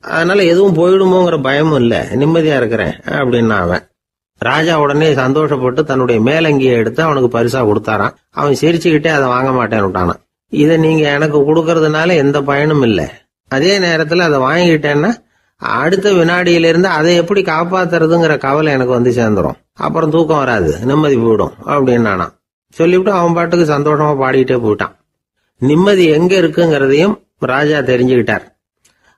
[SPEAKER 1] அதனால எதுவும் போயிடுமோங்கிற பயமும் இல்ல, நிம்மதியா இருக்கிறேன் அப்படின்னா அவன். ராஜா உடனே சந்தோஷப்பட்டு தன்னுடைய மேலங்கியை எடுத்து அவனுக்கு பரிசா கொடுத்தாராம். அவன் சிரிச்சுக்கிட்டே அதை வாங்க மாட்டேன்னு விட்டானான். இதை நீங்க எனக்கு கொடுக்கறதுனால எந்த பயனும் இல்ல, அதே நேரத்துல அதை வாங்கிட்டேன்னா அடுத்த வினாடியிலிருந்து அதை எப்படி காப்பாத்துறதுங்கிற கவலை எனக்கு வந்து சேர்ந்துடும், அப்புறம் தூக்கம் வராது, நிம்மதி போயிடும் அப்படின்னானா. சொல்லிவிட்டு அவன் பாட்டுக்கு சந்தோஷமா பாடிட்டே போயிட்டான். நிம்மதி எங்க இருக்குங்கிறதையும் ராஜா தெரிஞ்சுக்கிட்டார்.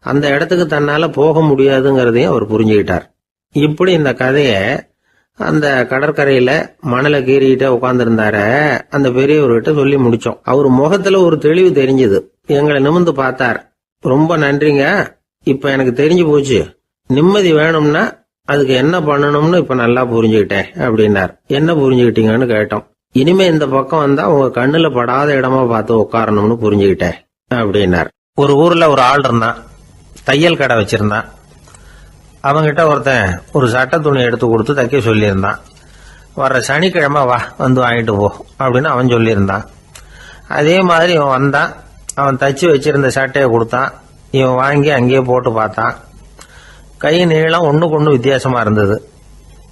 [SPEAKER 1] அந்த இடத்துக்கு தன்னால போக முடியாதுங்கிறதையும் அவர் புரிஞ்சுக்கிட்டார். இப்படி இந்த கதைய அந்த கடற்கரையில மணலை கீறிக்கிட்டே உட்கார்ந்துருந்தார அந்த பெரியவர்கிட்ட சொல்லி முடிச்சோம். அவர் முகத்துல ஒரு தெளிவு தெரிஞ்சது. எங்களை நிமிர்ந்து பார்த்தார். ரொம்ப நன்றிங்க, இப்ப எனக்கு தெரிஞ்சு போச்சு, நிம்மதி வேணும்னா அதுக்கு என்ன பண்ணணும்னு இப்ப நல்லா புரிஞ்சுக்கிட்டேன் அப்படின்னார். என்ன புரிஞ்சுக்கிட்டீங்கன்னு கேட்டோம். இனிமே இந்த பக்கம் வந்தா உங்க கண்ணுல படாத இடமா பார்த்து உட்காரணும்னு புரிஞ்சுக்கிட்டேன் அப்படின்னார். ஒரு ஊர்ல ஒரு ஆள் இருந்தான், தையல் கடை வச்சிருந்தான். அவங்கிட்ட ஒருத்தன் ஒரு சட்டை துணி எடுத்து கொடுத்து தைக்க சொல்லியிருந்தான். வர்ற சனிக்கிழமை வா, வந்து வாங்கிட்டு போ அப்படின்னு அவன் சொல்லியிருந்தான். அதே மாதிரி இவன் வந்தான். அவன் தச்சு வச்சிருந்த சட்டையை கொடுத்தான். இவன் வாங்கி அங்கேயே போட்டு பார்த்தான். கை நீளம் ஒண்ணுக்கு ஒண்ணு வித்தியாசமா இருந்தது.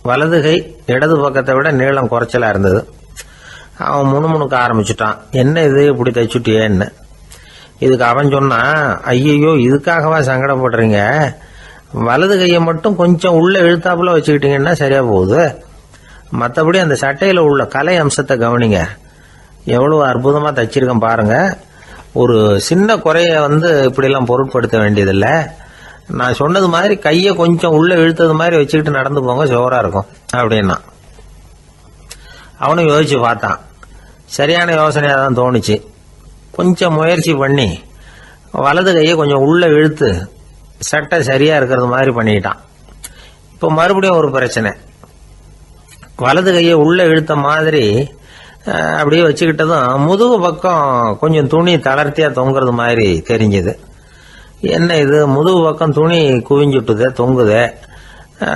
[SPEAKER 1] வலது கை இடது பக்கத்தை விட நீளம் குறைச்சலா இருந்தது. அவன் முணுமுணுக்க ஆரம்பிச்சுட்டான். என்ன இது இப்படி தைச்சுட்டியேன்னு. இதுக்கு அவன் சொன்னான், ஐயோ இதுக்காகவா சங்கடப்படுறீங்க, வலது கையை மட்டும் கொஞ்சம் உள்ள இழுத்தாப்புல வச்சுக்கிட்டீங்கன்னா சரியா போகுது, மற்றபடி அந்த சட்டையில உள்ள கலை அம்சத்தை கவனிங்க, எவ்வளவு அற்புதமா தச்சிருக்கேன் பாருங்க, ஒரு சின்ன குறைய இப்படி எல்லாம் பொருட்படுத்த வேண்டியதில்லை, நான் சொன்னது மாதிரி கையை கொஞ்சம் உள்ள இழுத்தது மாதிரி வச்சுக்கிட்டு நடந்து போங்க, ஜோரா இருக்கும் அப்படின்னா. அவனும் யோசிச்சு பார்த்தான். சரியான யோசனையா தான் தோணுச்சு. கொஞ்சம் முயற்சி பண்ணி வலது கையை கொஞ்சம் உள்ள இழுத்து சட்டை சரியா இருக்கிறது மாதிரி பண்ணிட்டான். இப்போ மறுபடியும் ஒரு பிரச்சனை. வலது கையை உள்ள இழுத்த மாதிரி அப்படியே வச்சுக்கிட்டதும் முதுகு பக்கம் கொஞ்சம் துணி தளர்த்தியா தொங்குறது மாதிரி தெரிஞ்சது. என்ன இது, முதுகு பக்கம் துணி குவிஞ்சுட்டுதே, தொங்குதே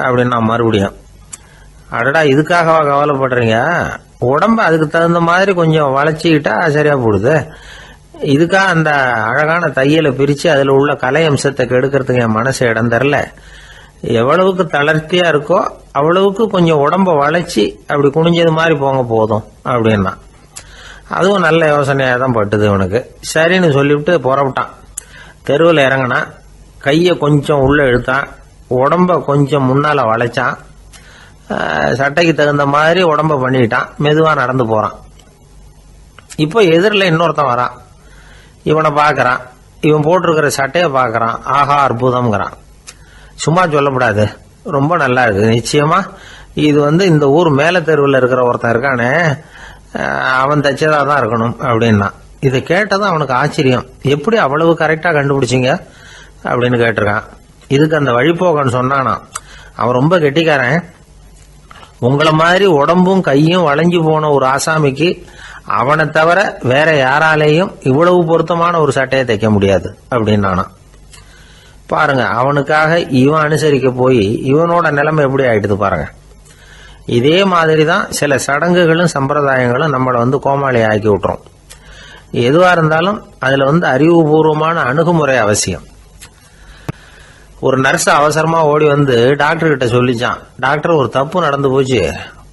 [SPEAKER 1] அப்படின்னா மறுபடியும், அடடா இதுக்காகவா கவலைப்படுறீங்க, உடம்ப அதுக்கு தகுந்த மாதிரி கொஞ்சம் வளைச்சிக்கிட்டா சரியா போடுது, இதுக்காக அந்த அழகான தையலை பிரிச்சு அதுல உள்ள கலை அம்சத்தை கெடுக்கிறதுக்கு என் மனசு இடம் தரல, எவ்வளவுக்கு தளர்த்தியா இருக்கோ அவ்வளவுக்கு கொஞ்சம் உடம்ப வளைச்சி அப்படி குனிஞ்சது மாதிரி போங்க போதும் அப்படின்னா. அதுவும் நல்ல யோசனையா தான் பட்டுது இவனுக்கு. சரின்னு சொல்லிவிட்டு புறப்பட்டான். தெருவில் இறங்கினான். கையை கொஞ்சம் உள்ள இழுத்தான், உடம்ப கொஞ்சம் முன்னால வளைச்சான், சட்டைக்கு தகுந்த மாதிரி உடம்ப பண்ணிட்டான், மெதுவா நடந்து போறான். இப்போ எதிரில் இன்னொருத்தன் வரான். இவனை பாக்குறான். இவன் போட்டிருக்கிற சட்டையை பாக்குறான். ஆஹா அற்புதம்ங்கிறான். சும்மா சொல்லக்கூடாது, ரொம்ப நல்லா இருக்கு, நிச்சயமா இது இந்த ஊர் மேல தெருவில் இருக்கிற ஒருத்தன் இருக்கானே, அவன் தச்சதா தான் இருக்கணும் அப்படின்னா. இதை கேட்டதான் அவனுக்கு ஆச்சரியம். எப்படி அவ்வளவு கரெக்டா கண்டுபிடிச்சிங்க அப்படின்னு கேட்டிருக்கான். இதுக்கு அந்த வழிபோக்கன்னு சொன்னானா, அவன் ரொம்ப கெட்டிக்காரன், உங்களை மாதிரி உடம்பும் கையும் வளைஞ்சு போன ஒரு ஆசாமிக்கு அவனை தவிர வேற யாராலேயும் இவ்வளவு பொருத்தமான ஒரு சட்டையை தைக்க முடியாது அப்படின்னானா. பாருங்க, அவனுக்காக இவன் அனுசரிக்க போய் இவனோட நிலைமை எப்படி ஆயிடுது பாருங்க. இதே மாதிரி தான் சில சடங்குகளும் சம்பிரதாயங்களும் நம்மளை கோமாளி ஆக்கி விட்டுரும். எதுவா இருந்தாலும் அதுல அறிவுபூர்வமான அணுகுமுறை அவசியம். ஒரு நர்ஸ் அவசரமா ஓடி டாக்டர் கிட்ட சொல்லிச்சான், டாக்டர் ஒரு தப்பு நடந்து போச்சு,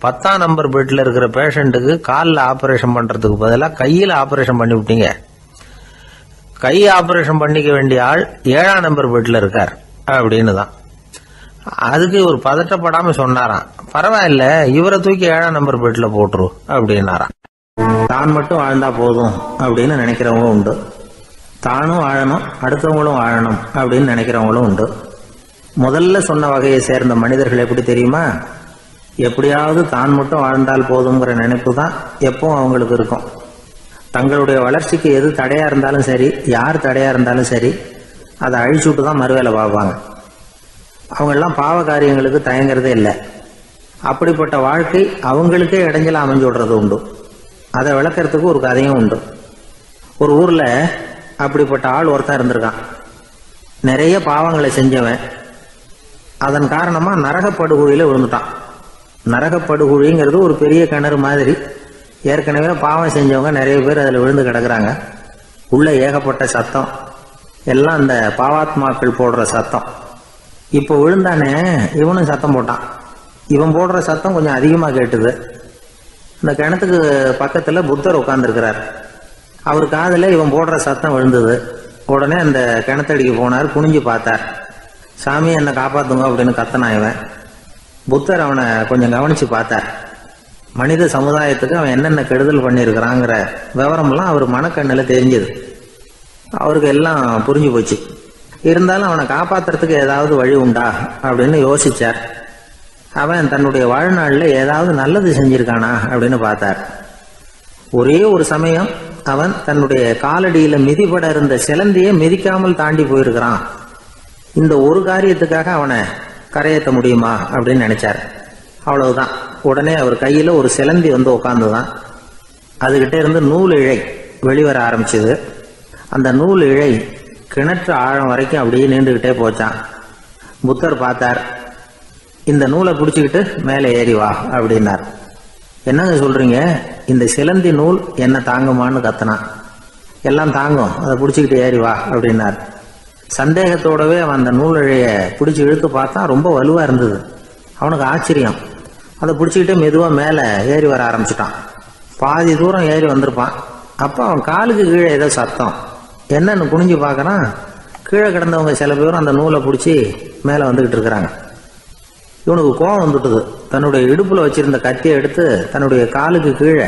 [SPEAKER 1] 10ஆம் நம்பர் பெட்ல இருக்கிற பேஷண்ட்டுக்கு காலில் ஆபரேஷன் பண்றதுக்கு பதிலாக கையில் ஆபரேஷன் பண்ணி விட்டீங்க, கை ஆபரேஷன் பண்ணிக்க வேண்டிய ஆள் 7ஆம் நம்பர் பெட்ல இருக்கார் அப்படின்னு தான். அதுக்கு ஒரு பதட்டப்படாம சொன்னாராம், பரவாயில்ல, இவரை தூக்கி 7ஆம் நம்பர் பெட்ல போட்டுரு அப்படின்னாராம்.
[SPEAKER 2] தான் மட்டும் வாழ்ந்தா போதும் அப்படின்னு நினைக்கிறவங்க உண்டு. தானும் வாழணும், அடுத்தவங்களும் வாழணும் அப்படின்னு நினைக்கிறவங்களும் உண்டு. முதல்ல சொன்ன வகையை சேர்ந்த மனிதர்கள் எப்படி தெரியுமா? எப்படியாவது தான் மட்டும் வாழ்ந்தால் போதுங்கிற நினைப்பு தான் எப்பவும் அவங்களுக்கு இருக்கும். தங்களுடைய வளர்ச்சிக்கு எது தடையா இருந்தாலும் சரி, யார் தடையா இருந்தாலும் சரி, அதை அழிச்சுட்டு தான் மறுவேலை பார்ப்பாங்க. அவங்கெல்லாம் பாவ காரியங்களுக்கு தயங்குறதே இல்லை. அப்படிப்பட்ட வாழ்க்கை அவங்களுக்கே இடைஞ்சல அமைஞ்சு விடுறது உண்டு. அதை விளக்கறதுக்கு ஒரு கதையும் உண்டு. ஒரு ஊர்ல அப்படிப்பட்ட ஆள் ஒருத்தன் இருந்திருக்கான். நிறைய பாவங்களை செஞ்சவன். அதன் காரணமா நரகப்படுகொழியில விழுந்துட்டான். நரகப்படுகொழிங்கிறது ஒரு பெரிய கிணறு மாதிரி. ஏற்கனவே பாவம் செஞ்சவங்க நிறைய பேர் அதில் விழுந்து கிடக்குறாங்க. உள்ள ஏகப்பட்ட சத்தம், எல்லாம் அந்த பாவாத்மாக்கள் போடுற சத்தம். இப்போ விழுந்தானே, இவனும் சத்தம் போட்டான். இவன் போடுற சத்தம் கொஞ்சம் அதிகமாக கேட்டுது. இந்த கிணத்துக்கு பக்கத்தில் புத்தர் உட்கார்ந்துருக்கிறார். அவர் காதில் இவன் போடுற சத்தம் விழுந்தது. உடனே அந்த கிணத்தடிக்கு போனார். குனிஞ்சு பார்த்தார். சாமி, என்னை காப்பாத்துங்க அப்படின்னு கத்தனா இவன். புத்தர் அவனை கொஞ்சம் கவனிச்சு பார்த்தார். மனித சமுதாயத்துக்கு அவன் என்னென்ன கெடுதல் பண்ணியிருக்கிறாங்கிற விவரம்லாம் அவர் மனக்கண்ணில் தெரிஞ்சது. அவருக்கு எல்லாம் புரிஞ்சு போச்சு. இருந்தாலும் அவனை காப்பாத்துறதுக்கு ஏதாவது வழி உண்டா அப்படின்னு யோசிச்சார். அவன் தன்னுடைய வாழ்நாளில் ஏதாவது நல்லது செஞ்சிருக்கானா அப்படின்னு பார்த்தார். ஒரே ஒரு சமயம் அவன் தன்னுடைய காலடியில மிதிபட இருந்த சிலந்தியை மிதிக்காமல் தாண்டி போயிருக்கிறான். இந்த ஒரு காரியத்துக்காக அவனை கரையேற்ற முடியுமா அப்படின்னு நினைச்சார். அவ்வளவுதான். உடனே அவர் கையில ஒரு சிலந்தி வந்து உட்காந்துதான். அதுகிட்ட இருந்து நூல் இழை வெளிவர ஆரம்பிச்சது. அந்த நூல் இழை கிணற்று ஆழம் வரைக்கும் அப்படியே நீண்டுகிட்டே போச்சான். புத்தர் பார்த்தார். இந்த நூலை பிடிச்சிக்கிட்டு மேலே ஏறி வா அப்படின்னார். என்னங்க சொல்றீங்க? இந்த சிலந்தி நூல் என்ன தாங்குமான்னு கத்தினான். எல்லாம் தாங்கும், அதை பிடிச்சிக்கிட்டு ஏறி வா அப்படின்னார். சந்தேகத்தோடவே அவன் அந்த நூல் இழைய பிடிச்சி இழுத்து பார்த்தா ரொம்ப வலுவா இருந்தது. அவனுக்கு ஆச்சரியம். அதை பிடிச்சிக்கிட்டே மெதுவாக மேலே ஏறி வர ஆரம்பிச்சிட்டான். பாதி தூரம் ஏறி வந்திருப்பான். அப்போ அவன் காலுக்கு கீழே ஏதோ சத்தம். என்னன்னு குனிஞ்சு பார்க்கறான். கீழே கிடந்தவங்க சில பேரும் அந்த நூலை பிடிச்சி மேலே வந்துக்கிட்டு இருக்கிறாங்க. இவனுக்கு கோபம் வந்துட்டுது. தன்னுடைய இடுப்புல வச்சிருந்த கத்தியை எடுத்து தன்னுடைய காலுக்கு கீழே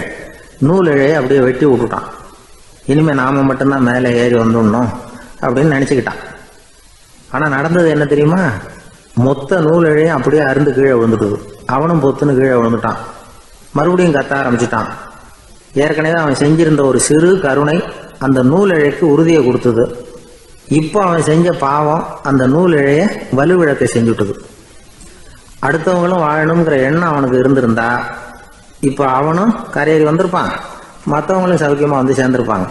[SPEAKER 2] நூல் இழையை அப்படியே வெட்டி விட்டுட்டான். இனிமே நாம மட்டும்தான் மேலே ஏறி வந்துடணும் அப்படின்னு நினைச்சுக்கிட்டான். ஆனா நடந்தது என்ன தெரியுமா? மொத்த நூல் இழையும் அப்படியே அருந்து கீழே விழுந்துட்டுது. அவனும் பொத்துன்னு கீழே விழுந்துட்டான். மறுபடியும் கத்த ஆரம்பிச்சுட்டான். ஏற்கனவே அவன் செஞ்சிருந்த ஒரு சிறு கருணை அந்த நூல் இழைக்கு உறுதியை கொடுத்தது. இப்போ அவன் செஞ்ச பாவம் அந்த நூல் இழைய வலுவிழக்க செஞ்சுட்டுது. அடுத்தவங்களும் வாழணுங்கிற எண்ணம் அவனுக்கு இருந்திருந்தா இப்போ அவனும் கரையேறி வந்திருப்பான், மற்றவங்களும் சௌக்கியமா வந்து சேர்ந்திருப்பாங்க.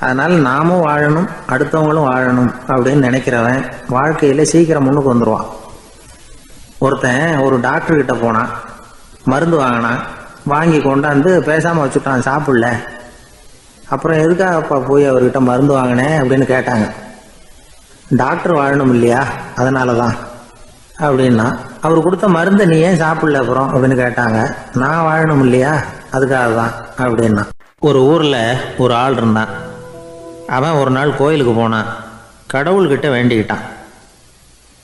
[SPEAKER 2] அதனால நாமும் வாழணும், அடுத்தவங்களும் வாழணும் அப்படின்னு நினைக்கிறவன் வாழ்க்கையில சீக்கிரம் முன்னுக்கு வந்துடுவான். ஒருத்தன் ஒரு டாக்டர் கிட்ட போனான். மருந்து வாங்கினான். வாங்கி கொண்டாந்து பேசாம வச்சுட்டான், சாப்பிடல. அப்புறம் எதுக்காகப்பா போய் அவர்கிட்ட மருந்து வாங்கினேன் அப்படின்னு கேட்டாங்க. டாக்டர் வாழணும் இல்லையா, அதனாலதான் அப்படின்னா. அவர் கொடுத்த மருந்தை நீ ஏன் சாப்பிடல அப்புறம் அப்படின்னு கேட்டாங்க. நான் வாழணும் இல்லையா, அதுக்காக தான் அப்படின்னா. ஒரு ஊர்ல ஒரு ஆள் இருந்தான். அவன் ஒரு நாள் கோயிலுக்கு போனான். கடவுள்கிட்ட வேண்டிக்கிட்டான்,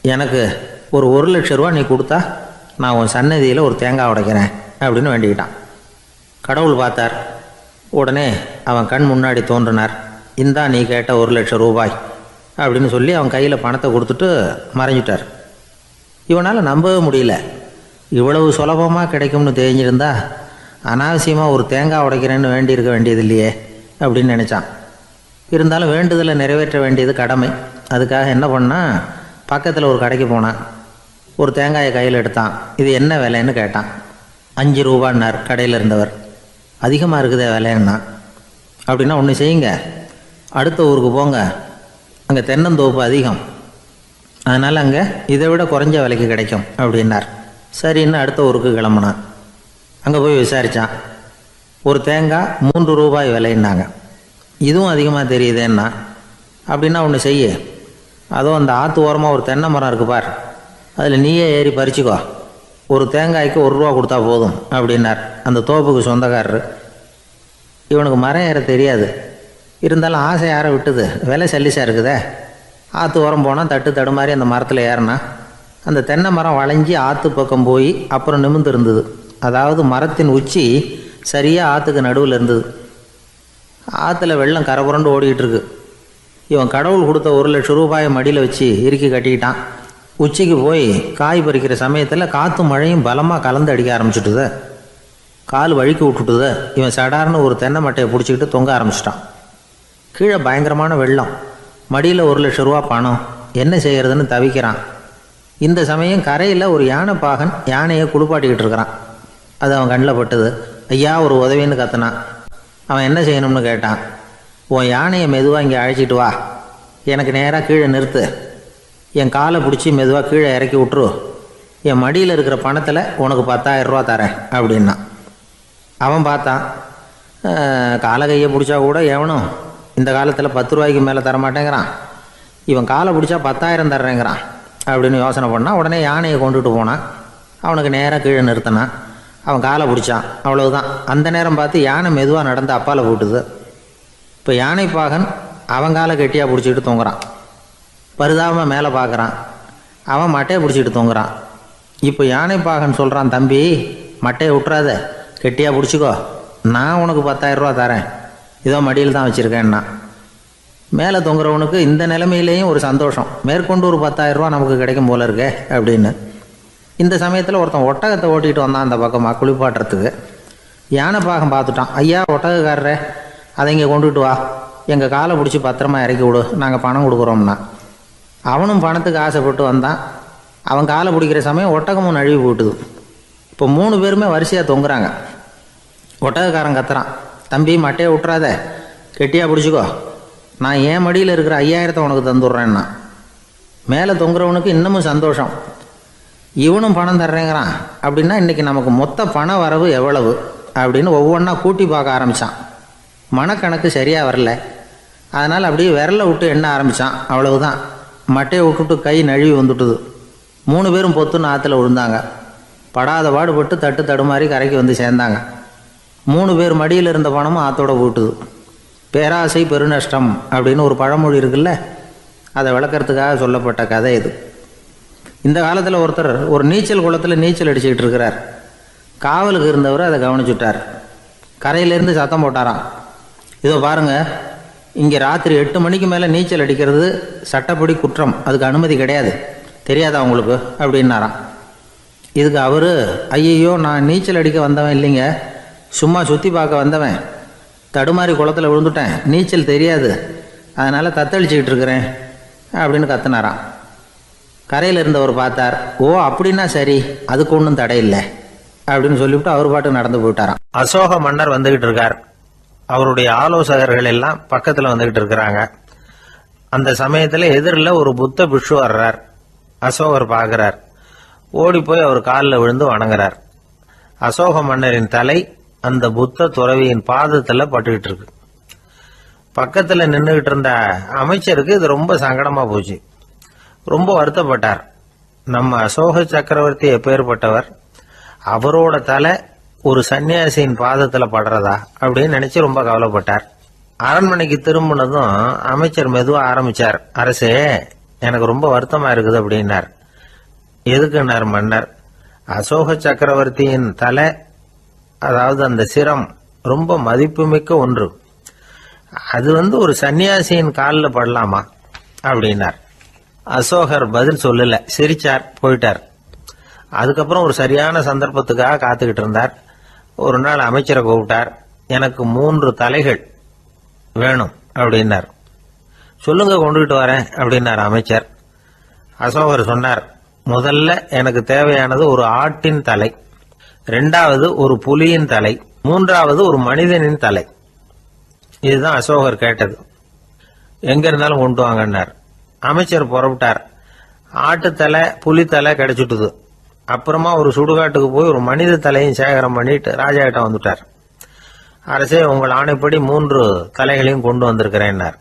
[SPEAKER 2] எனக்கு ஒரு 1,00,000 ரூபா நீ கொடுத்தா நான் உன் சன்னதியில் ஒரு தேங்காய் உடைக்கிறேன் அப்படின்னு வேண்டிக்கிட்டான். கடவுள் பார்த்தார். உடனே அவன் கண் முன்னாடி தோன்றினார். இந்தா நீ கேட்ட 1,00,000 ரூபாய் அப்படின்னு சொல்லி அவன் கையில் பணத்தை கொடுத்துட்டு மறைஞ்சிட்டார். இவனால் நம்பவே முடியல. இவ்வளவு சுலபமாக கிடைக்கும்னு தெரிஞ்சிருந்தா அனாவசியமாக ஒரு தேங்காய் உடைக்கிறேன்னு வேண்டியிருக்க வேண்டியது இல்லையே அப்படின்னு நினச்சான். இருந்தாலும் வேண்டுதலை நிறைவேற்ற வேண்டியது கடமை. அதுக்காக என்ன பண்ணால், பக்கத்தில் ஒரு கடைக்கு போனான். ஒரு தேங்காயை கையில் எடுத்தான். இது என்ன விலைன்னு கேட்டான். 5 ரூபான்னார் கடையில் இருந்தவர். அதிகமாக இருக்குதே விலைன்னா. அப்படின்னா ஒன்று செய்யுங்க, அடுத்த ஊருக்கு போங்க, அங்கே தென்னந்தோப்பு அதிகம், அதனால் அங்கே இதை விட குறைஞ்ச விலைக்கு கிடைக்கும் அப்படின்னார். சரின்னு அடுத்த ஊருக்கு கிளம்புனான். அங்கே போய் விசாரித்தான். ஒரு தேங்காய் 3 ரூபாய் விலைன்னாங்க. இதுவும் அதிகமாக தெரியுதேன்னா. அப்படின்னா ஒன்று செய்ய, அதோ அந்த ஆற்று ஓரமாக ஒரு தென்னை மரம் இருக்கு பார், அதில் நீயே ஏறி பறிச்சுக்கோ, ஒரு தேங்காய்க்கு 1 ரூபா கொடுத்தா போதும் அப்படின்னார் அந்த தோப்புக்கு சொந்தக்காரரு. இவனுக்கு மரம் ஏற தெரியாது. இருந்தாலும் ஆசை யாரை விட்டுது, விலை சல்லிசாக இருக்குதே. ஆற்று ஓரம் போனால் தட்டு தடுமாறி அந்த மரத்தில் ஏறினா. அந்த தென்னை மரம் வளைஞ்சி ஆற்று பக்கம் போய் அப்புறம் நிமிர்ந்து இருந்தது. அதாவது மரத்தின் உச்சி சரியாக ஆற்றுக்கு நடுவில் இருந்தது. ஆற்றுல வெள்ளம் கரபுரண்டு ஓடிக்கிட்டு இருக்கு. இவன் கடவுள் கொடுத்த 1,00,000 ரூபாயை மடியில் வச்சு இறுக்கி கட்டிக்கிட்டான். உச்சிக்கு போய் காய் பறிக்கிற சமயத்தில் காற்றும் மழையும் பலமாக கலந்து அடிக்க ஆரம்பிச்சுட்டுது. கால் வழுக்கி விட்டுட்டுது. இவன் சடார்னு ஒரு தென்னை மட்டையை பிடிச்சிக்கிட்டு தொங்க ஆரம்பிச்சிட்டான். கீழே பயங்கரமான வெள்ளம். மடியில் 1,00,000 ரூபா பணம். என்ன செய்கிறதுன்னு தவிக்கிறான். இந்த சமயம் கரையில் ஒரு யானை பாகன் யானையை குளிப்பாட்டிக்கிட்டு இருக்கிறான். அது அவன் கண்ணில் பட்டது. ஐயா ஒரு உதவின்னு கத்துனான். அவன் என்ன செய்யணும்னு கேட்டான். உன் யானையை மெதுவாக இங்கே அழைச்சிட்டு வா, எனக்கு நேராக கீழே நிறுத்து, என் காலை பிடிச்சி மெதுவாக கீழே இறக்கி விட்டுரு, என் மடியில் இருக்கிற பணத்தில் உனக்கு 10,000 ரூபா தரேன் அப்படின்னா. அவன் பார்த்தான். காலை கையை பிடிச்சா கூட எவனும் இந்த காலத்தில் 10 ரூபாய்க்கு மேலே தரமாட்டேங்கிறான். இவன் காலை பிடிச்சா 10,000 தர்றேங்கிறான் அப்படின்னு யோசனை பண்ணான். உடனே யானையை கொண்டுட்டு போனான். அவனுக்கு நேராக கீழே நிறுத்தினான். அவன் காலை பிடிச்சான். அவ்வளவுதான். அந்த நேரம் பார்த்து யானை மெதுவாக நடந்து அப்பால் போட்டுது. இப்போ யானை பாகன் அவன் காலை கெட்டியாக பிடிச்சிக்கிட்டு தொங்குறான். பரிதாபமாக மேலே பார்க்குறான். அவன் மட்டையை பிடிச்சிக்கிட்டு தொங்குறான். இப்போ யானை பாகன் சொல்கிறான், தம்பி மட்டையை விட்டுறாத, கெட்டியாக பிடிச்சிக்கோ, நான் உனக்கு 10,000 ரூபா தரேன், இதோ மடியில் தான் வச்சுருக்கேன்னா. மேலே தொங்குறவனுக்கு இந்த நிலைமையிலேயும் ஒரு சந்தோஷம், மேற்கொண்டு ஒரு 10,000 ரூபா நமக்கு கிடைக்கும் போல இருக்கே அப்படின்னு. இந்த சமயத்தில் ஒருத்தன் ஒட்டகத்தை ஓட்டிகிட்டு வந்தான் அந்த பக்கமாக குளிப்பாட்டுறதுக்கு. யானை பாகம் பார்த்துட்டான். ஐயா ஒட்டகக்காரரே, அதை இங்கே கொண்டுகிட்டு வா, எங்கள் காலை பிடிச்சி பத்திரமா இறக்கி விடு, நாங்கள் பணம் கொடுக்குறோம்னா. அவனும் பணத்துக்கு ஆசைப்பட்டு வந்தான். அவன் காலை பிடிக்கிற சமயம் ஒட்டகமும் நழுவி போட்டுது. இப்போ 3 பேருமே வரிசையாக தொங்குறாங்க. ஒட்டகக்காரன் கத்துறான், தம்பி மட்டையை விட்டுறாத, கெட்டியாக பிடிச்சிக்கோ, நான் என் மடியில் இருக்கிற 5,000 உனக்கு தந்துடுறேன்னா. மேலே தொங்குறவனுக்கு இன்னமும் சந்தோஷம், இவனும் பணம் தர்றேங்கிறான் அப்படின்னா இன்றைக்கி நமக்கு மொத்த பண வரவு எவ்வளவு அப்படின்னு ஒவ்வொன்றா கூட்டி பார்க்க ஆரம்பித்தான். மனக்கணக்கு சரியாக வரல. அதனால் அப்படியே விரலை விட்டு எண்ண ஆரம்பித்தான். அவ்வளவுதான். மட்டையை விட்டுட்டு கை நழுவி வந்துட்டுது. 3 பேரும் பொத்துன்னு ஆற்றுல விழுந்தாங்க. படாத பாடுபட்டு தட்டு தடுமாறி கரைக்கு வந்து சேர்ந்தாங்க. 3 பேர் மடியில் இருந்த பணமும் ஆற்றோட போட்டுது. பேராசை பெருநஷ்டம் அப்படின்னு ஒரு பழமொழி இருக்குல்ல, அதை விளக்கறதுக்காக சொல்லப்பட்ட கதை இது. இந்த காலத்தில் ஒருத்தர் ஒரு நீச்சல் குளத்தில் நீச்சல் அடிச்சுக்கிட்டு இருக்கிறார். காவலுக்கு இருந்தவர் அதை கவனிச்சுட்டார். கரையிலேருந்து சத்தம் போட்டாராம், இதோ பாருங்கள், இங்கே ராத்திரி 8 மணிக்கு மேலே நீச்சல் அடிக்கிறது சட்டப்படி குற்றம், அதுக்கு அனுமதி கிடையாது, தெரியாதா உங்களுக்கு அப்படின்னாராம். இதுக்கு அவர், ஐயையோ நான் நீச்சல் அடிக்க வந்தவன் இல்லைங்க, சும்மா சுற்றி பார்க்க வந்தவன், தடுமாறி குளத்தில் விழுந்துட்டேன், நீச்சல் தெரியாது, அதனால் தத்தளிச்சுக்கிட்டு இருக்கிறேன் அப்படின்னு கத்துனாராம். கரையில் இருந்தவர் பார்த்தார். ஓ அப்படின்னா சரி, அதுக்கு ஒன்றும் தடையில்லை அப்படின்னு சொல்லிவிட்டு அவர் பாட்டுக்கு நடந்து போயிட்டாராம்.
[SPEAKER 1] அசோக மன்னர் வந்துகிட்டு இருக்கார். அவருடைய ஆலோசகர்கள் எல்லாம் பக்கத்தில் வந்துகிட்டு இருக்கிறாங்க. அந்த சமயத்தில் எதிரில் ஒரு புத்த பிக்ஷு வர்றார். அசோகர் பார்க்கிறார். ஓடி போய் அவர் காலில் விழுந்து வணங்குறார். அசோக மன்னரின் தலை அந்த புத்த துறவியின் பாதத்தில் பட்டுக்கிட்டு இருக்கு. பக்கத்தில் நின்றுகிட்டு இருந்த அமைச்சருக்கு இது ரொம்ப சங்கடமா போச்சு. ரொம்ப வருத்தப்பட்டார். நம்ம அசோக சக்கரவர்த்தி எப்பேற்பட்டவர், அவரோட தலை ஒரு சன்னியாசியின் பாதத்தில் படுறதா அப்படின்னு நினைச்சு ரொம்ப கவலைப்பட்டார். அரண்மனைக்கு திரும்பினதும் அமைச்சர் மெதுவாக ஆரம்பிச்சார். அரசே, எனக்கு ரொம்ப வருத்தமா இருக்குது அப்படின்னார். எதுக்குன்னார் மன்னர். அசோக சக்கரவர்த்தியின் தலை, அதாவது அந்த சிரம், ரொம்ப மதிப்புமிக்க ஒன்று, அது ஒரு சன்னியாசியின் காலில் படலாமா அப்படின்னார். அசோகர் பதில் சொல்லல, சிரிச்சார், போயிட்டார். அதுக்கப்புறம் ஒரு சரியான சந்தர்ப்பத்துக்காக காத்துக்கிட்டு இருந்தார். ஒரு நாள் அமைச்சரை கூப்பிட்டார். எனக்கு 3 தலைகள் வேணும் அப்படின்னார். சொல்லுங்க, கொண்டுகிட்டு வரேன் அப்படின்னார் அமைச்சர். அசோகர் சொன்னார், முதல்ல எனக்கு தேவையானது ஒரு ஆட்டின் தலை, 2வது ஒரு புலியின் தலை, 3வது ஒரு மனிதனின் தலை. இதுதான் அசோகர் கேட்டது. எங்க இருந்தாலும் கொண்டு வாங்கன்னார். அமைச்சர் புறப்பட்டார். ஆட்டுத்தலை புலித்தலை கிடைச்சிட்டுது. அப்புறமா ஒரு சுடுகாட்டுக்கு போய் ஒரு மனித தலையும் சேகரம் பண்ணிட்டு ராஜா கிட்ட வந்துட்டார். அரசே, உங்கள் ஆணைப்படி 3 தலைகளையும் கொண்டு வந்திருக்கிறேன்னார்.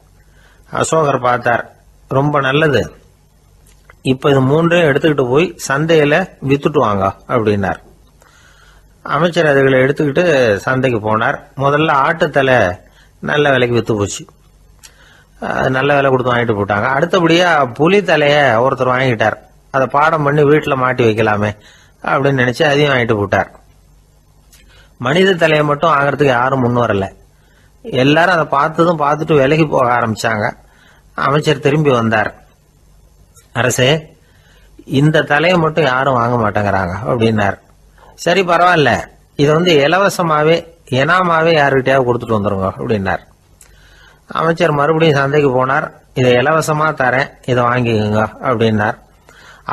[SPEAKER 1] அசோகர் பார்த்தார். ரொம்ப நல்லது, இப்ப இது 3ஐயும் எடுத்துக்கிட்டு போய் சந்தையில வித்துட்டு வாங்க அப்படின்னார். அமைச்சர் அதுகளை எடுத்துக்கிட்டு சந்தைக்கு போனார். முதல்ல ஆட்டுத்தலை நல்ல விலைக்கு வித்து போச்சு. நல்ல விலை கொடுத்து வாங்கிட்டு போட்டாங்க. அடுத்தபடியா புலி தலைய ஒருத்தர் வாங்கிட்டார். அதை பாடம் பண்ணி வீட்டில் மாட்டி வைக்கலாமே அப்படின்னு நினைச்சு அதையும் வாங்கிட்டு போட்டார். மனித தலையை மட்டும் வாங்கறதுக்கு யாரும் முன் வரல. எல்லாரும் அதை பார்த்துட்டு விலகி போக ஆரம்பிச்சாங்க. அமைச்சர் திரும்பி வந்தார். அரசே, இந்த தலையை மட்டும் யாரும் வாங்க மாட்டேங்கிறாங்க அப்படின்னார். சரி, பரவாயில்ல, இதை இலவசமாவே எனாமாவே யாருக்கிட்டையாவது கொடுத்துட்டு வந்துருங்க அப்படின்னார். அமைச்சர் மறுபடியும் சந்தைக்கு போனார். இதை இலவசமா தரேன், இதை வாங்கிக்கோங்க அப்படின்னார்.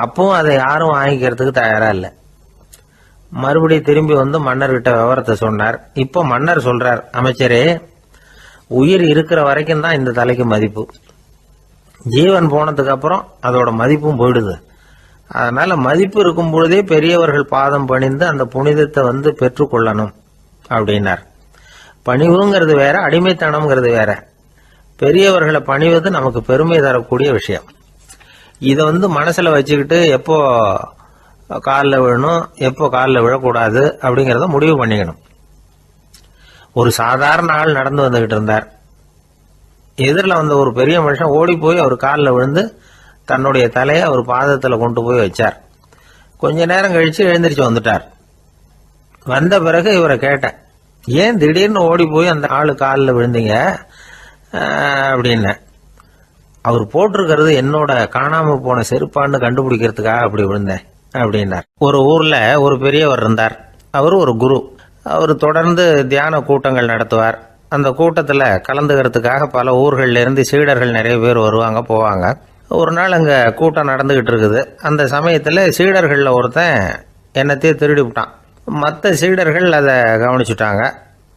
[SPEAKER 1] அப்பவும் அதை யாரும் வாங்கிக்கிறதுக்கு தயாரா இல்லை. மறுபடியும் திரும்பி மன்னர்கிட்ட விவரத்தை சொன்னார். இப்போ மன்னர் சொல்றார், அமைச்சரே, உயிர் இருக்கிற வரைக்கும் தான் இந்த தலைக்கு மதிப்பு. ஜீவன் போனதுக்கு அப்புறம் அதோட மதிப்பும் போயிடுது. அதனால மதிப்பு இருக்கும் பொழுதே பெரியவர்கள் பாதம் பணிந்து அந்த புனிதத்தை பெற்றுக்கொள்ளணும் அப்படின்னார். பணிவுங்கிறது வேற, அடிமைத்தனம்ங்கிறது வேற. பெரியவர்களை பணிவது நமக்கு பெருமை தரக்கூடிய விஷயம். இதை மனசுல வச்சுக்கிட்டு எப்போ காலில் விழணும், எப்போ காலில் விழக்கூடாது அப்படிங்கிறத முடிவு பண்ணிக்கணும். ஒரு சாதாரண ஆள் நடந்து வந்துகிட்டு இருந்தார். எதிரில் ஒரு பெரிய மனுஷன் ஓடி போய் அவர் காலில் விழுந்து தன்னுடைய தலையை அவர் பாதத்தில் கொண்டு போய் வச்சார். கொஞ்ச நேரம் கழிச்சு எழுந்திரிச்சு வந்துட்டார். வந்த பிறகு இவரை கேட்டேன், ஏன் திடீர்னு ஓடி போய் அந்த ஆளு காலில் விழுந்தீங்க அப்படின்னு. அவர் போட்டிருக்கிறது என்னோட காணாம போன செருப்பான்னு கண்டுபிடிக்கிறதுக்காக அப்படி விழுந்தேன் அப்படின்னார். ஒரு ஊர்ல ஒரு பெரியவர் இருந்தார். அவர் ஒரு குரு. அவர் தொடர்ந்து தியான கூட்டங்கள் நடத்துவார். அந்த கூட்டத்தில் கலந்துக்கிறதுக்காக பல ஊர்களில் இருந்து சீடர்கள் நிறைய பேர் வருவாங்க போவாங்க. ஒரு நாள் அங்கே கூட்டம் நடந்துகிட்டு இருக்குது. அந்த சமயத்தில் சீடர்களில் ஒருத்தன் என்னத்தையே திருடி விட்டான். மற்ற சீடர்கள் அதை கவனிச்சுட்டாங்க.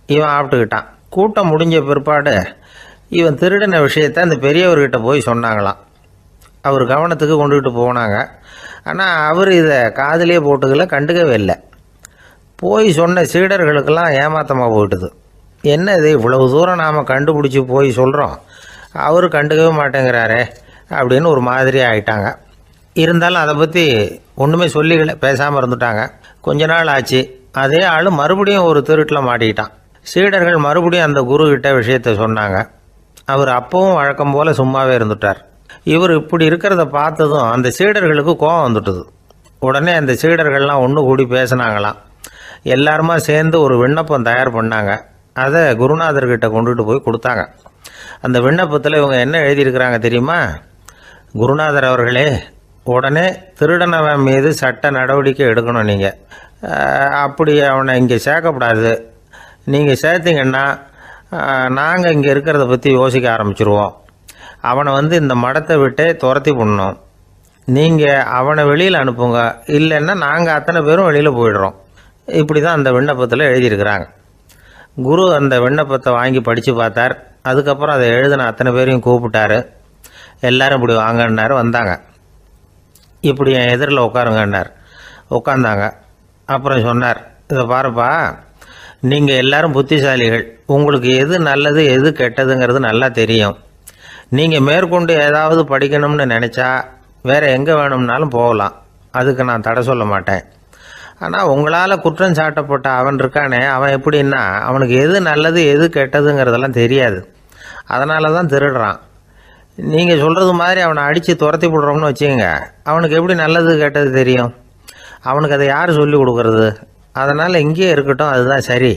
[SPEAKER 1] இவன் ஆப்பிட்டுக்கிட்டான். கூட்டம் முடிஞ்ச பிற்பாடு இவன் திருடின விஷயத்தை அந்த பெரியவர்கிட்ட போய் சொன்னாங்களாம். அவர் கவனத்துக்கு கொண்டுகிட்டு போனாங்க. ஆனால் அவர் இதை காதிலே போட்டுக்கல, கண்டுக்கவே இல்லை. போய் சொன்ன சீடர்களுக்கெல்லாம் ஏமாத்தமாக போயிட்டுது. என்ன இது, இவ்வளவு தூரம் நாம் கண்டுபிடிச்சி போய் சொல்கிறோம், அவரு கண்டுக்கவே மாட்டேங்கிறாரே அப்படின்னு ஒரு மாதிரி ஆயிட்டாங்க. இருந்தாலும் அதை பற்றி ஒன்றுமே சொல்லிக்கல, பேசாமல் இருந்துட்டாங்க. கொஞ்ச நாள் ஆச்சு. அதே ஆள் மறுபடியும் ஒரு திருட்டில் மாட்டிக்கிட்டான். சீடர்கள் மறுபடியும் அந்த குரு கிட்ட விஷயத்த சொன்னாங்க. அவர் அப்பவும் வழக்கம் போல் சும்மாவே இருந்துட்டார். இவர் இப்படி இருக்கிறத பார்த்ததும் அந்த சீடர்களுக்கு கோபம் வந்துட்டுது. உடனே அந்த சீடர்கள்லாம் ஒன்று கூடி பேசினாங்களாம். எல்லாருமா சேர்ந்து ஒரு விண்ணப்பம் தயார் பண்ணாங்க. அதை குருநாதர்கிட்ட கொண்டுட்டு போய் கொடுத்தாங்க. அந்த விண்ணப்பத்தில் இவங்க என்ன எழுதியிருக்கிறாங்க தெரியுமா? குருநாதர் அவர்களே, உடனே திருடனவன் மீது சட்ட நடவடிக்கை எடுக்கணும். நீங்கள் அப்படி அவனை இங்கே சேர்க்கக்கூடாது. நீங்கள் சேர்த்தீங்கன்னா நாங்கள் இங்கே இருக்கிறத பற்றி யோசிக்க ஆரம்பிச்சிருவோம். அவனை இந்த மடத்தை விட்டே துரத்தி பண்ணணும். நீங்கள் அவனை வெளியில் அனுப்புங்க, இல்லைன்னா நாங்கள் அத்தனை பேரும் வெளியில் போயிடுறோம். இப்படி தான் அந்த விண்ணப்பத்தில் எழுதியிருக்கிறாங்க. குரு அந்த விண்ணப்பத்தை வாங்கி படித்து பார்த்தார். அதுக்கப்புறம் அதை எழுதின அத்தனை பேரையும் கூப்பிட்டாரு. எல்லாரும் இப்படி வாங்கன்னாரு. வந்தாங்க. இப்படி என் எதிரில் உட்காருங்கன்னார். உட்காந்தாங்க. அப்புறம் சொன்னார், இதை பாருப்பா, நீங்கள் எல்லாரும் புத்திசாலிகள். உங்களுக்கு எது நல்லது எது கெட்டதுங்கிறது நல்லா தெரியும். நீங்கள் மேற்கொண்டு ஏதாவது படிக்கணும்னு நினச்சா வேறு எங்கே வேணும்னாலும் போகலாம். அதுக்கு நான் தடை சொல்ல மாட்டேன். ஆனால் உங்களால் குற்றம் சாட்டப்பட்ட அவன் இருக்கானே, அவன் எப்படின்னா அவனுக்கு எது நல்லது எது கெட்டதுங்கிறதெல்லாம் தெரியாது. அதனால தான் திருடுறான். நீங்கள் சொல்கிறது மாதிரி அவனை அடித்து துரத்தி விடுறோம்னு வச்சுக்கோங்க, அவனுக்கு எப்படி நல்லது கெட்டது தெரியும்? அவனுக்கு அதை யார் சொல்லி கொடுக்கறது? அதனால் இங்கேயே இருக்கட்டும், அதுதான் சரி.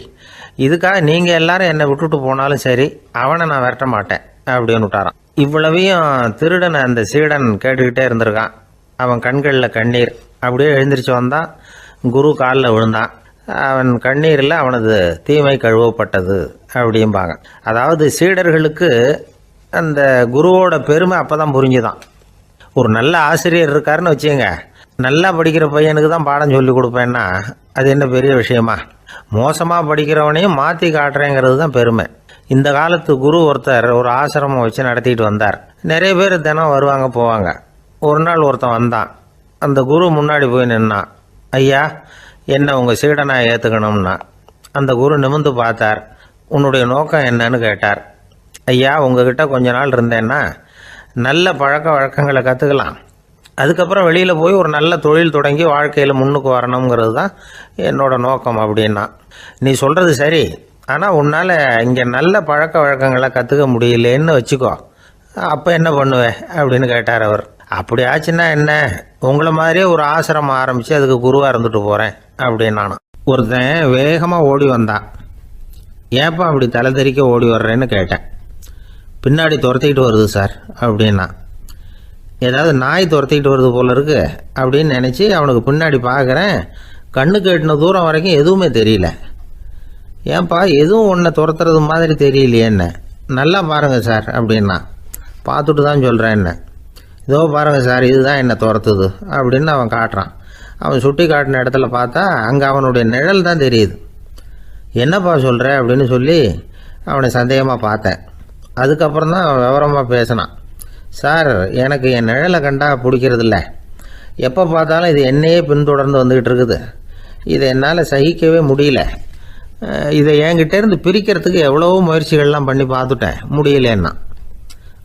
[SPEAKER 1] இதுக்காக நீங்கள் எல்லாரும் என்னை விட்டுட்டு போனாலும் சரி, அவனை நான் விரட்ட மாட்டேன் அப்படின்னு விட்டாரான். இவ்வளவையும் திருடனை அந்த சீடன் கேட்டுக்கிட்டே இருந்திருக்கான். அவன் கண்களில் கண்ணீர். அப்படியே எழுந்திரிச்சு வந்தான். குரு காலில் விழுந்தான். அவன் கண்ணீரில் அவனது தீமை கழுவப்பட்டது அப்படிம்பாங்க. அதாவது சீடர்களுக்கு அந்த குருவோட பெருமை அப்போ தான் புரிஞ்சுதான். ஒரு நல்ல ஆசிரியர் இருக்காருன்னு வச்சுங்க, நல்லா படிக்கிற பையனுக்கு தான் பாடம் சொல்லி கொடுப்பேன்னா அது என்ன பெரிய விஷயமா? மோசமாக படிக்கிறவனையும் மாற்றி காட்டுறேங்கிறது தான் பெருமை. இந்த காலத்து குரு ஒருத்தர் ஒரு ஆசிரமம் வச்சு நடத்திட்டு வந்தார். நிறைய பேர் தினம் வருவாங்க போவாங்க. ஒரு நாள் ஒருத்தன் வந்தான். அந்த குரு முன்னாடி போய் நின்னான். ஐயா, என்ன உங்கள் சீடனாக ஏற்றுக்கணும்னா. அந்த குரு நிமிர்ந்து பார்த்தார். உன்னுடைய நோக்கம் என்னன்னு கேட்டார். ஐயா, உங்ககிட்ட கொஞ்ச நாள் இருந்தேன்னா நல்ல பழக்க வழக்கங்களை கற்றுக்கலாம். அதுக்கப்புறம் வெளியில் போய் ஒரு நல்ல தொழில் தொடங்கி வாழ்க்கையில் முன்னுக்கு வரணுங்கிறது தான் என்னோட நோக்கம் அப்படின்னா. நீ சொல்கிறது சரி, ஆனால் உன்னால் இங்கே நல்ல பழக்க வழக்கங்களை கற்றுக்க முடியலேன்னு வச்சுக்கோ, அப்போ என்ன பண்ணுவேன் அப்படின்னு கேட்டார் அவர். அப்படி ஆச்சுன்னா என்ன, உங்களை மாதிரியே ஒரு ஆசிரமம் ஆரம்பித்து அதுக்கு குருவாக இருந்துட்டு போகிறேன் அப்படின்னு நானும். ஒருத்தன் வேகமாக ஓடி வந்தான். ஏப்பா அப்படி தலை தெறிக்க ஓடி வர்றேன்னு கேட்டேன். பின்னாடி துரத்திக்கிட்டு வருது சார் அப்படின்னா. ஏதாவது நாய் துரத்திக்கிட்டு வருது போல இருக்கு அப்படின்னு நினச்சி அவனுக்கு பின்னாடி பார்க்குறேன். கண்ணுக்கு எட்டின தூரம் வரைக்கும் எதுவுமே தெரியல. ஏன்பா எதுவும் ஒன்றை துரத்துறது மாதிரி தெரியலையே என்ன, நல்லா பாருங்கள் சார் அப்படின்னா. பார்த்துட்டு தான் சொல்கிறேன் என்ன. இதோ பாருங்கள் சார், இதுதான் என்னை துரத்துது அப்படின்னு அவன் காட்டுறான். அவன் சுட்டி காட்டின இடத்துல பார்த்தா அங்கே அவனுடைய நிழல் தான் தெரியுது. என்னப்பா சொல்கிற அப்படின்னு சொல்லி அவனை சந்தேகமாக பார்த்தேன். அதுக்கப்புறம் தான் அவன் விவரமாக பேசினான். சார், எனக்கு என் நிழலை கண்டா பிடிக்கிறதில்ல. எப்போ பார்த்தாலும் இது என்னையே பின்தொடர்ந்து வந்துக்கிட்டு இருக்குது. இதை என்னால் சகிக்கவே முடியல. இதை என்கிட்டேருந்து பிரிக்கிறதுக்கு எவ்வளவோ முயற்சிகள்லாம் பண்ணி பார்த்துட்டேன், முடியலன்னா.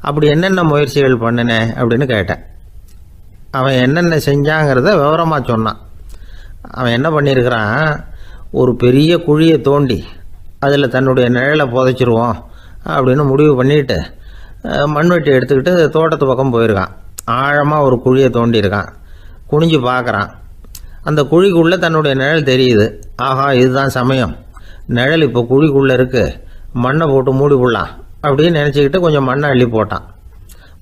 [SPEAKER 1] அப்படி என்னென்ன முயற்சிகள் பண்ணினேன் அப்படின்னு கேட்டேன். அவன் என்னென்ன செஞ்சாங்கிறத விவரமாக சொன்னான். அவன் என்ன பண்ணியிருக்கிறான், ஒரு பெரிய குழியை தோண்டி அதில் தன்னுடைய நிழலை புதைச்சிருவோம் அப்படின்னு முடிவு பண்ணிட்டு மண்வெட்டி எடுத்துக்கிட்டு தோட்டத்து பக்கம் போயிருக்கான். ஆழமாக ஒரு குழியை தோண்டியிருக்கான். குனிஞ்சு பார்க்குறான். அந்த குழிக்குள்ளே தன்னுடைய நிழல் தெரியுது. ஆஹா, இதுதான் சமயம், நிழல் இப்போ குழிக்குள்ளே இருக்குது, மண்ணை போட்டு மூடி விடலாம் அப்படின்னு நினச்சிக்கிட்டு கொஞ்சம் மண்ணை அள்ளி போட்டான்.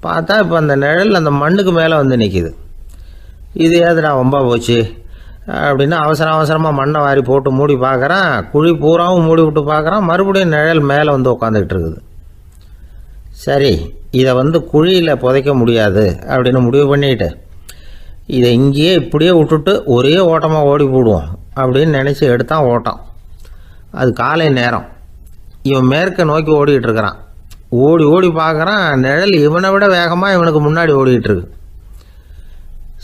[SPEAKER 1] பார்த்தா இப்போ அந்த நிழல் அந்த மண்ணுக்கு மேலே வந்து நிற்கிது. இது ஏதுடா வம்பா போச்சு அப்படின்னு அவசரமாக மண்ணை வாரி போட்டு மூடி பார்க்குறான். குழி பூராவும் மூடி விட்டு பார்க்குறான். மறுபடியும் நிழல் மேலே வந்து உட்காந்துக்கிட்டு இருக்குது. சரி, இதை குழியில் புதைக்க முடியாது அப்படின்னு முடிவு பண்ணிட்டு இதை இங்கேயே இப்படியே விட்டுட்டு ஒரே ஓட்டமாக ஓடி போடுவோம் அப்படின்னு நினச்சி எடுத்தான் ஓட்டம். அது காலை நேரம். இவன் மேற்க நோக்கி ஓடிக்கிட்டு இருக்கிறான். ஓடி ஓடி பார்க்குறான், நிழல் இவனை விட வேகமாக இவனுக்கு முன்னாடி ஓடிக்கிட்டு இருக்கு.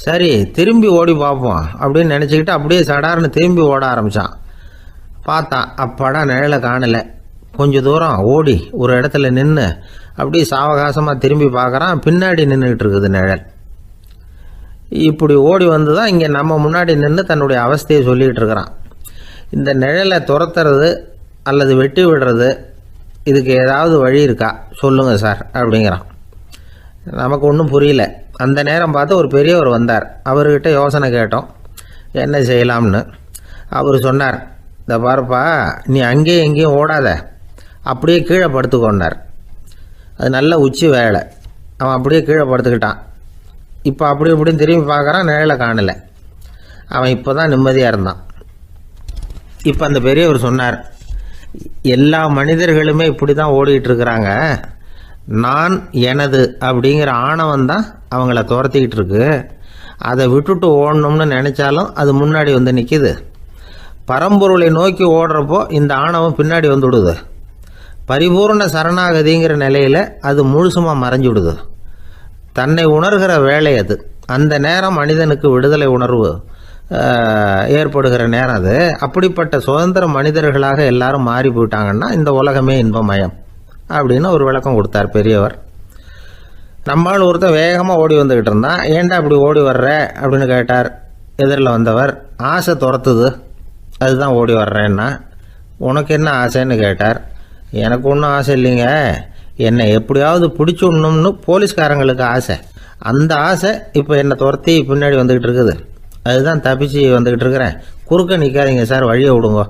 [SPEAKER 1] சரி, திரும்பி ஓடி பார்ப்போம் அப்படின்னு நினச்சிக்கிட்டு அப்படியே சடார்னு திரும்பி ஓட ஆரம்பித்தான். பார்த்தான், அப்பாடா நிழலை காணலை. கொஞ்சம் தூரம் ஓடி ஒரு இடத்துல நின்று அப்படியே சாவகாசமாக திரும்பி பார்க்குறான். பின்னாடி நின்றுக்கிட்டு இருக்குது நிழல். இப்படி ஓடி வந்து தான் இங்கே நம்ம முன்னாடி நின்று தன்னுடைய அவஸ்தையை சொல்லிகிட்டு இருக்கிறான். இந்த நிழலை துரத்துறது அல்லது வெட்டி விடுறது, இதுக்கு ஏதாவது வழி இருக்கா சொல்லுங்கள் சார் அப்படிங்கிறான். நமக்கு ஒன்றும் புரியல. அந்த நேரம் பார்த்து ஒரு பெரியவர் வந்தார். அவர்கிட்ட யோசனை கேட்டோம், என்ன செய்யலாம்னு. அவர் சொன்னார், இந்த பாருப்பா, நீ அங்கேயும் எங்கேயும் ஓடாத, அப்படியே கீழே படுத்துக்கொண்டார். அது நல்ல உச்சி வேலை. அவன் அப்படியே கீழே படுத்துக்கிட்டான். இப்போ அப்படி இப்படின்னு திரும்பி பார்க்குறான், நிழலை காணலை. அவன் இப்போ தான் நிம்மதியாக இருந்தான். இப்போ அந்த பெரியவர் சொன்னார், எல்லா மனிதர்களுமே இப்படி தான் ஓடிட்டு இருக்கிறாங்க. நான் எனது அப்படிங்கிற ஆணவம் தான் அவங்கள துரத்திக்கிட்டு இருக்கு. அதை விட்டுட்டு ஓடணும்னு நினச்சாலும் அது முன்னாடி வந்து நிற்கிது. பரம்பொருளை நோக்கி ஓடுறப்போ இந்த ஆணவம் பின்னாடி வந்து விடுது. பரிபூர்ண சரணாகதிங்கிற நிலையில் அது முழுசுமாக மறைஞ்சு விடுது. தன்னை உணர்கிற வேலை அது. அந்த நேரம் மனிதனுக்கு விடுதலை உணர்வு ஏற்படுகிற நேரம் அது. அப்படிப்பட்ட சுதந்திர மனிதர்களாக எல்லாரும் மாறி போயிட்டாங்கன்னா இந்த உலகமே இன்பமயம் அப்படின்னு ஒரு விளக்கம் கொடுத்தார் பெரியவர். நம்மால் ஒருத்தர் வேகமாக ஓடி வந்துக்கிட்டு இருந்தான். ஏன்டா அப்படி ஓடி வர்ற அப்படின்னு கேட்டார் எதிரில் வந்தவர். ஆசை துரத்துது, அதுதான் ஓடி வர்றேன்னா. உனக்கு என்ன ஆசைன்னு கேட்டார். எனக்கு ஒன்றும் ஆசை இல்லைங்க, என்னை எப்படியாவது பிடிச்சுடணும்னு போலீஸ்காரங்களுக்கு ஆசை. அந்த ஆசை இப்போ என்னை துரத்தி பின்னாடி வந்துக்கிட்டு இருக்குது. அதுதான் தப்பிச்சு வந்துக்கிட்டு இருக்கிறேன். குறுக்க நிற்காதீங்க சார், வழியை விடுங்க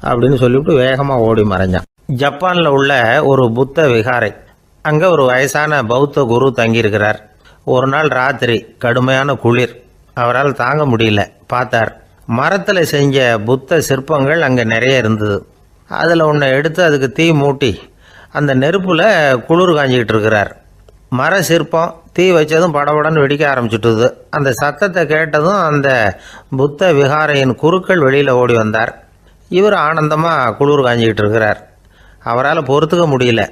[SPEAKER 1] அப்படின்னு சொல்லிவிட்டு வேகமாக ஓடி மறைஞ்சான். ஜப்பானில் உள்ள ஒரு புத்த விகாரை. அங்கே ஒரு வயசான பௌத்த குரு தங்கியிருக்கிறார். ஒரு நாள் ராத்திரி கடுமையான குளிர். அவரால் தாங்க முடியல. பார்த்தார், மரத்தில் செஞ்ச புத்த சிற்பங்கள் அங்கே நிறைய இருந்தது. அதில் ஒன்றை எடுத்து அதுக்கு தீ மூட்டி அந்த நெருப்பில் குளிர் காஞ்சிக்கிட்டு இருக்கிறார். மர சிற்பம் தீ வச்சதும் படபடன்னு வெடிக்க ஆரம்பிச்சுட்டுது. அந்த சத்தத்தை கேட்டதும் அந்த புத்த விகாரையின் குருக்கள் வெளியில் ஓடி வந்தார். இவர் ஆனந்தமாக குளிர் காஞ்சிக்கிட்டு இருக்கிறார். அவரால் பொறுத்துக்க முடியல.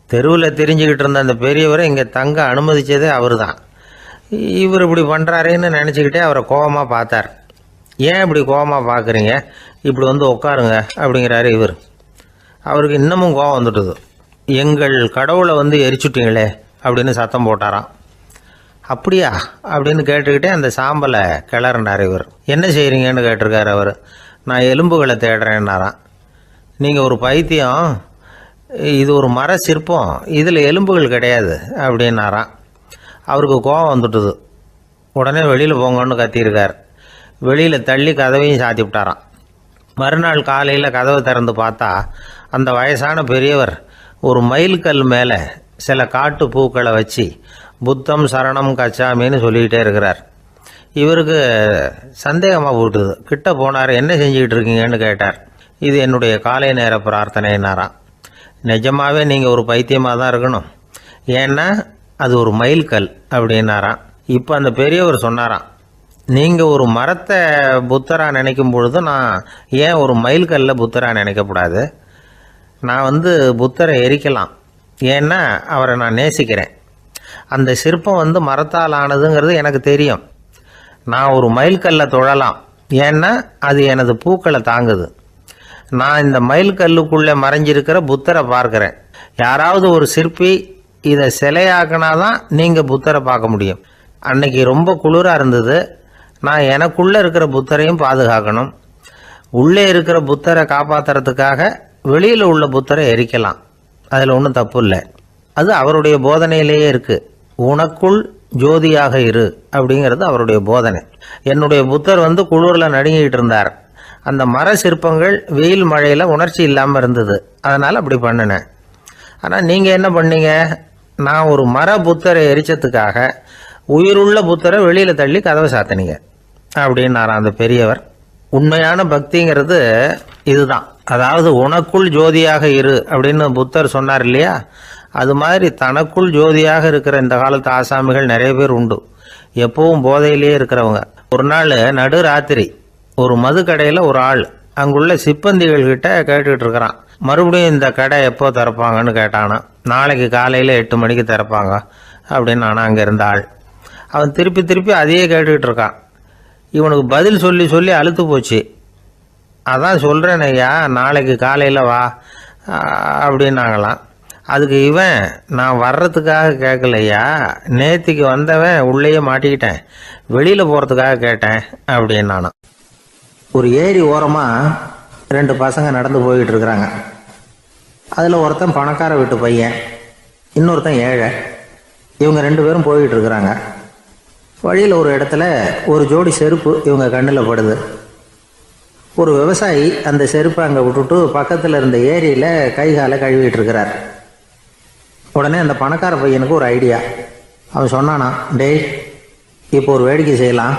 [SPEAKER 1] தெருவில் தெரிஞ்சுக்கிட்டு இருந்த அந்த பெரியவரை இங்கே தங்க அனுமதித்ததே அவர் தான். இவர் இப்படி பண்ணுறாருன்னு நினச்சிக்கிட்டே அவரை கோபமாக பார்த்தார். ஏன் இப்படி கோபமாக பார்க்குறீங்க, இப்படி வந்து உட்காருங்க அப்படிங்கிறாரு இவர். அவருக்கு இன்னமும் கோபம் வந்துட்டுது. எங்கள் கடவுளை எரிச்சுட்டீங்களே அப்படின்னு சத்தம் போட்டாராம். அப்படியா அப்படின்னு கேட்டுக்கிட்டே அந்த சாம்பலை கிளறினார் இவர். என்ன செய்கிறீங்கன்னு கேட்டிருக்காரு அவர். நான் எலும்புகளை தேடுறேன்னாராம். நீங்கள் ஒரு பைத்தியம், இது ஒரு மர சிற்பம், இதில் எலும்புகள் கிடையாது அப்படின்னாராம். அவருக்கு கோபம் வந்துட்டுது. உடனே வெளியில் போங்கன்னு கத்தியிருக்கார். வெளியில் தள்ளி கதவையும் சாத்தி விட்டாராம். மறுநாள் காலையில் கதவை திறந்து பார்த்தா அந்த வயசான பெரியவர் ஒரு மைல்கல் மேலே சில காட்டு பூக்களை வச்சு புத்தம் சரணம் கச்சாமின்னு சொல்லிக்கிட்டே இருக்கிறார். இவருக்கு சந்தேகமாக போட்டுது. கிட்ட போனார். என்ன செஞ்சுக்கிட்டு இருக்கீங்கன்னு கேட்டார். இது என்னுடைய காலை நேர பிரார்த்தனைனாராம். நிஜமாகவே நீங்கள் ஒரு பைத்தியமாக தான் இருக்கணும், ஏன்னா அது ஒரு மைல்கல் அப்படின்னாராம். இப்போ அந்த பெரியவர் சொன்னாராம், நீங்கள் ஒரு மரத்தை புத்தராக நினைக்கும் பொழுது நான் ஏன் ஒரு மைல்கல்ல புத்தராக நினைக்கக்கூடாது? நான் புத்தரை எரிக்கலாம், ஏன்னா அவரை நான் நேசிக்கிறேன். அந்த சிற்பம் மரத்தால் ஆனதுங்கிறது எனக்கு தெரியும். நான் ஒரு மைல்கல்ல தொழலாம், ஏன்னா அது எனது பூக்களை தாங்குது. நான் இந்த மைல்கல்லுக்குள்ளே மறைஞ்சிருக்கிற புத்தரை பார்க்குறேன். யாராவது ஒரு சிற்பி இதை சிலையாக்கினாதான் நீங்கள் புத்தரை பார்க்க முடியும். அன்னைக்கு ரொம்ப குளிராக இருந்தது. நான் எனக்குள்ளே இருக்கிற புத்தரையும் பாதுகாக்கணும். உள்ளே இருக்கிற புத்தரை காப்பாற்றுறதுக்காக வெளியில் உள்ள புத்தரை எரிக்கலாம், அதில் ஒன்றும் தப்பு இல்லை. அது அவருடைய போதனையிலேயே இருக்குது. உனக்குள் ஜோதியாக இரு அப்படிங்கிறது அவருடைய போதனை. என்னுடைய புத்தர் குளிரில் நடுங்கிட்டு இருந்தார். அந்த மர சிற்பங்கள் வெயில் மழையில் உணர்ச்சி இல்லாமல் இருந்தது, அதனால் அப்படி பண்ணினேன். ஆனால் நீங்கள் என்ன பண்ணீங்க? நான் ஒரு மர புத்தரை எரிச்சதுக்காக உயிருள்ள புத்தரை வெளியில் தள்ளி கதவை சாத்தினீங்க அப்படின்னாராம் அந்த பெரியவர். உண்மையான பக்திங்கிறது இதுதான். அதாவது உனக்குள் ஜோதியாக இரு அப்படின்னு புத்தர் சொன்னார் இல்லையா, அது மாதிரி தனக்குள் ஜோதியாக இருக்கிற இந்த காலத்து ஆசாமிகள் நிறைய பேர் உண்டு. எப்பவும் போதையிலேயே இருக்கிறவங்க. ஒரு நாள் நடு ராத்திரி ஒரு மது கடையில் ஒரு ஆள் அங்குள்ள சிப்பந்திகள் கிட்ட கேட்டுக்கிட்டு இருக்கிறான். மறுபடியும் இந்த கடை எப்போ திறப்பாங்கன்னு கேட்டானா. நாளைக்கு காலையில் 8 மணிக்கு திறப்பாங்க அப்படின்னு ஆனால் அங்கே இருந்த ஆள். அவன் திருப்பி திருப்பி அதையே கேட்டுக்கிட்டு இருக்கான். இவனுக்கு பதில் சொல்லி சொல்லி அழுத்து போச்சு. அதான் சொல்கிறேன் ஐயா, நாளைக்கு காலையில் வா அப்படின்னாங்களாம். அதுக்கு இவன், நான் வர்றதுக்காக கேட்கலையா, நேத்திக்கு வந்தவன் உள்ளேயே மாட்டிக்கிட்டேன், வெளியில் போகிறதுக்காக கேட்டேன் அப்படின்னு நானும்.
[SPEAKER 2] ஒரு ஏரி ஓரமாக 2 பசங்க நடந்து போய்கிட்டு இருக்கிறாங்க. அதில் ஒருத்தன் பணக்கார வீட்டு பையன், இன்னொருத்தன் ஏழை. இவங்க 2 பேரும் போய்கிட்டு இருக்கிறாங்க. வழியில் ஒரு இடத்துல ஒரு ஜோடி செருப்பு இவங்க கண்ணில் படுது. ஒரு விவசாயி அந்த செருப்பை அங்கே விட்டுட்டு பக்கத்தில் இருந்த ஏரியில் கை காலை கழுவிட்டு இருக்கிறார். உடனே அந்த பணக்கார பையனுக்கு ஒரு ஐடியா. அவன் சொன்னானா, டேய், இப்போ ஒரு வேடிக்கை செய்யலாம்.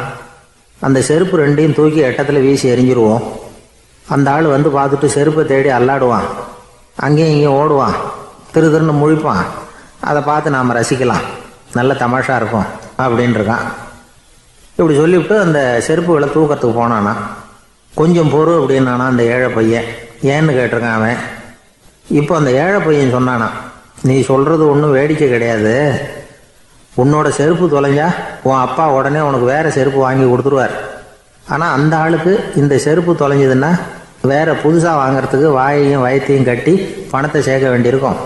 [SPEAKER 2] அந்த செருப்பு 2ஐயும் தூக்கி எட்டத்தில் வீசி எரிஞ்சிருவோம். அந்த ஆள் பார்த்துட்டு செருப்பை தேடி அல்லாடுவான், அங்கேயும் இங்கேயும் ஓடுவான், திரு திருன்னு முழிப்பான். அதை பார்த்து நாம் ரசிக்கலாம், நல்ல தமாஷா இருக்கும் அப்படின்னு இருக்கான். இப்படி சொல்லிவிட்டு அந்த செருப்புகளை தூக்கத்துக்கு போனானா. கொஞ்சம் பொறு அப்படின்னானா அந்த ஏழை பையன். ஏன்னு கேட்டிருக்கான் அவன். இப்போ அந்த ஏழை பையன் சொன்னானா, நீ சொல்கிறது ஒன்றும் வேடிக்கை கிடையாது. உன்னோட செருப்பு தொலைஞ்சா உன் அப்பா உடனே உனக்கு வேறு செருப்பு வாங்கி கொடுத்துருவார். ஆனால் அந்த ஆளுக்கு இந்த செருப்பு தொலைஞ்சதுன்னா வேறு புதுசாக வாங்கிறதுக்கு வாயையும் வயத்தையும் கட்டி பணத்தை சேர்க்க வேண்டியிருக்கும்.